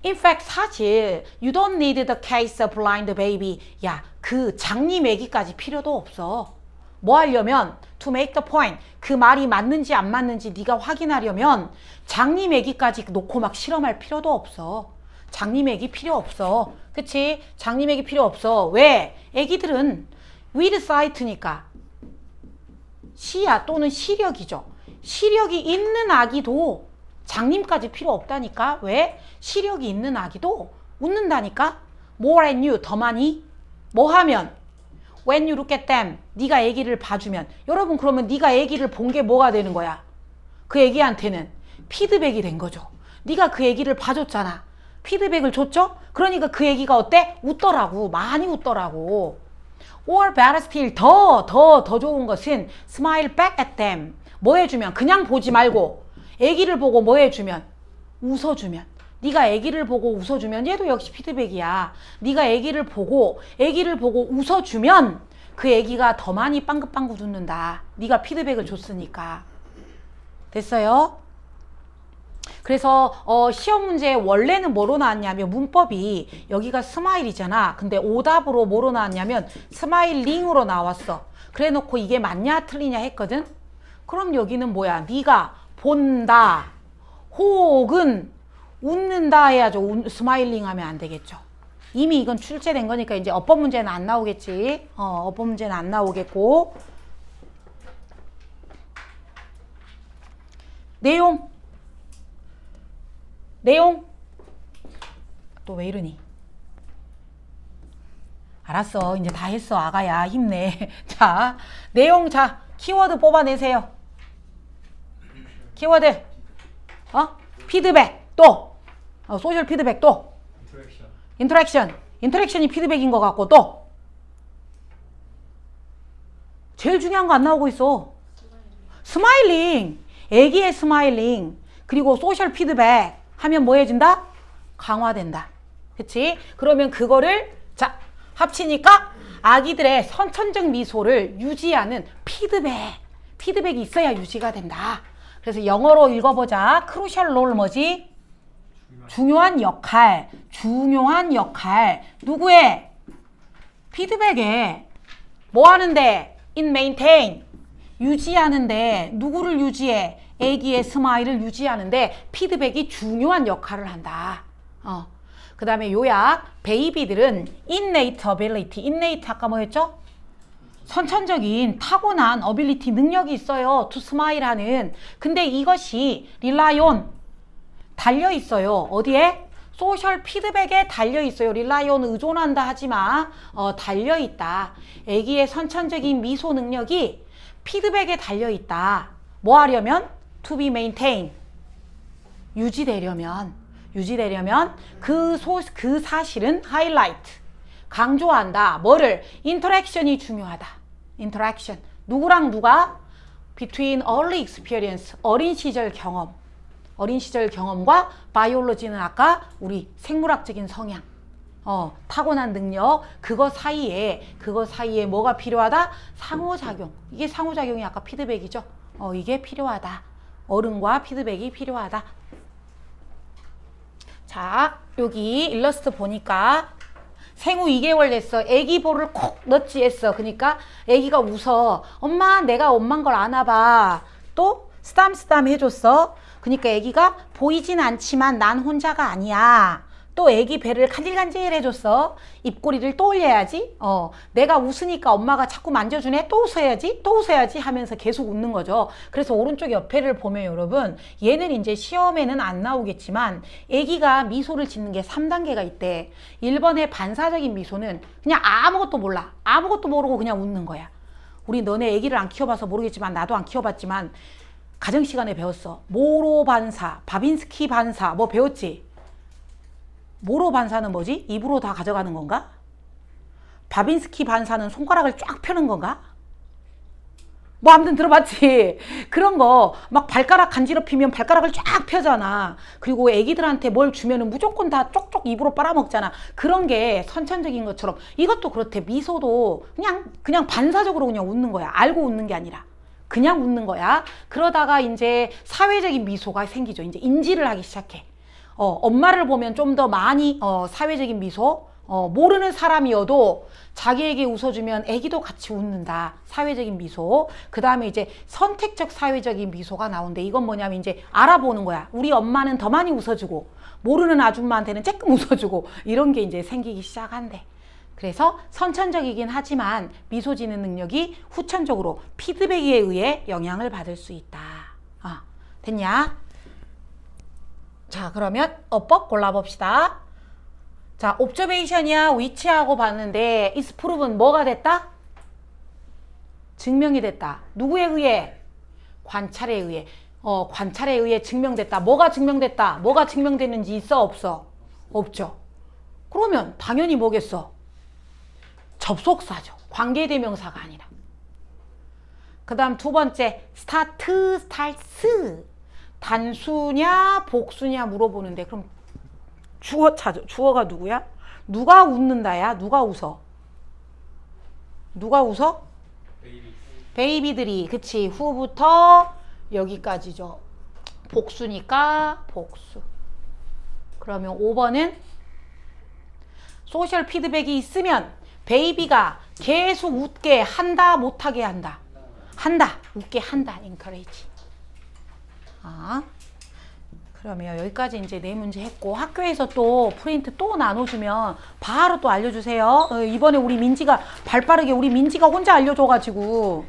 In fact, 사실 you don't need the case of blind baby. 야, 그 장님 애기까지 필요도 없어. 뭐 하려면 to make the point. 그 말이 맞는지 안 맞는지 네가 확인하려면 장님 애기까지 놓고 막 실험할 필요도 없어. 장님 애기 필요 없어. 그치? 장님 애기 필요 없어. 왜? 애기들은 with sight니까 시야 또는 시력이죠. 시력이 있는 아기도 장님까지 필요 없다니까. 왜? 시력이 있는 아기도 웃는다니까. More and you, 더 많이. 뭐 하면? When you look at them, 네가 애기를 봐주면. 여러분 그러면 네가 애기를 본 게 뭐가 되는 거야? 그 애기한테는 피드백이 된 거죠. 네가 그 애기를 봐줬잖아. 피드백을 줬죠? 그러니까 그 애기가 어때? 웃더라고. 많이 웃더라고. or better still 더 좋은 것은 smile back at them. 뭐 해주면? 그냥 보지 말고 애기를 보고 뭐 해주면? 웃어주면. 네가 애기를 보고 웃어주면 얘도 역시 피드백이야. 네가 애기를 보고 웃어주면 그 애기가 더 많이 빵긋빵긋 웃는다. 네가 피드백을 줬으니까. 됐어요? 그래서 시험 문제 원래는 뭐로 나왔냐면 문법이 여기가 스마일이잖아. 근데 오답으로 뭐로 나왔냐면 스마일링으로 나왔어. 그래 놓고 이게 맞냐 틀리냐 했거든. 그럼 여기는 뭐야? 네가 본다 혹은 웃는다 해야죠. 스마일링 하면 안 되겠죠. 이미 이건 출제된 거니까 이제 어법 문제는 안 나오겠지. 어법 문제는 안 나오겠고. 내용 또 왜 이러니? 알았어. 이제 다 했어. 아가야 힘내. 자, 내용. 자, 키워드 뽑아내세요. 키워드 피드백 또 소셜 피드백 또 인터랙션이 피드백인 것 같고 또 제일 중요한 거 안 나오고 있어. 스마일링. 애기의 스마일링 그리고 소셜 피드백 하면 뭐 해진다? 강화된다. 그치? 그러면 그거를 자 합치니까 아기들의 선천적 미소를 유지하는 피드백이 있어야 유지가 된다. 그래서 영어로 읽어보자. 크루셜 롤 뭐지? 중요한 역할. 누구의? 피드백에 뭐 하는데? in maintain. 유지하는데 누구를 유지해? 애기의 스마일을 유지하는데 피드백이 중요한 역할을 한다. 그 다음에 요약. 베이비들은 innate ability. innate 아까 뭐였죠? 선천적인 타고난 ability 능력이 있어요. to smile 하는. 근데 이것이 rely on 달려 있어요. 어디에? 소셜 피드백에 달려 있어요. rely on 의존한다 하지 마. 달려 있다. 애기의 선천적인 미소 능력이 피드백에 달려 있다. 뭐 하려면? to be maintained. 유지되려면 그 사실은 highlight. 강조한다. 뭐를? 인터랙션이 중요하다. 인터랙션. 누구랑 누가? Between early experience. 어린 시절 경험과 바이올로지는 아까 우리 생물학적인 성향. 타고난 능력. 그거 사이에 뭐가 필요하다? 상호작용. 이게 상호작용이 아까 피드백이죠. 이게 필요하다. 어른과 피드백이 필요하다. 자, 여기 일러스트 보니까 생후 2개월 됐어. 애기 볼을 콕 넣지 했어. 그러니까 애기가 웃어. 엄마, 내가 엄만 걸 안아봐. 또 쓰담쓰담 해줬어. 그러니까 애기가 보이진 않지만 난 혼자가 아니야. 또 애기 배를 간질간질 해줬어. 입꼬리를 또 올려야지. 내가 웃으니까 엄마가 자꾸 만져주네. 또 웃어야지 하면서 계속 웃는 거죠. 그래서 오른쪽 옆에를 보면 여러분, 얘는 이제 시험에는 안 나오겠지만 애기가 미소를 짓는 게 3단계가 있대. 1번의 반사적인 미소는 그냥 아무것도 몰라. 아무것도 모르고 그냥 웃는 거야. 우리 너네 애기를 안 키워봐서 모르겠지만 나도 안 키워봤지만 가정시간에 배웠어. 모로 반사, 바빈스키 반사 뭐 배웠지? 모로 반사는 뭐지? 입으로 다 가져가는 건가? 바빈스키 반사는 손가락을 쫙 펴는 건가? 뭐 아무튼 들어봤지? 그런 거 막 발가락 간지럽히면 발가락을 쫙 펴잖아. 그리고 애기들한테 뭘 주면은 무조건 다 쪽쪽 입으로 빨아먹잖아. 그런 게 선천적인 것처럼 이것도 그렇대. 미소도 그냥 반사적으로 그냥 웃는 거야. 알고 웃는 게 아니라 그냥 웃는 거야. 그러다가 이제 사회적인 미소가 생기죠. 이제 인지를 하기 시작해. 엄마를 보면 좀 더 많이 사회적인 미소, 모르는 사람이어도 자기에게 웃어주면 애기도 같이 웃는다. 사회적인 미소. 그 다음에 이제 선택적 사회적인 미소가 나오는데 이건 뭐냐면 이제 알아보는 거야. 우리 엄마는 더 많이 웃어주고 모르는 아줌마한테는 조금 웃어주고 이런 게 이제 생기기 시작한대. 그래서 선천적이긴 하지만 미소 짓는 능력이 후천적으로 피드백에 의해 영향을 받을 수 있다. 됐냐? 자, 그러면 어법 골라봅시다. 자, observation이야 위치하고 봤는데 is proven 뭐가 됐다? 증명이 됐다. 누구에 의해? 관찰에 의해. 관찰에 의해 증명됐다. 뭐가 증명됐다? 뭐가 증명됐는지 있어 없어? 없죠. 그러면 당연히 뭐겠어? 접속사죠. 관계대명사가 아니라. 그 다음 두 번째 스타트, 스타트스. 단수냐 복수냐 물어보는데 그럼 주어 찾아. 주어가 누구야? 누가 웃는다야? 누가 웃어? 누가 웃어? 베이비들이. 그치. 후부터 여기까지죠. 복수니까 복수. 그러면 5번은 소셜 피드백이 있으면 베이비가 계속 웃게 한다 못하게 한다. 한다. 웃게 한다. encourage. 그러면 여기까지 이제 네 문제 했고 학교에서 또 프린트 또 나눠주면 바로 또 알려주세요. 이번에 우리 민지가 발빠르게 우리 민지가 혼자 알려줘가지고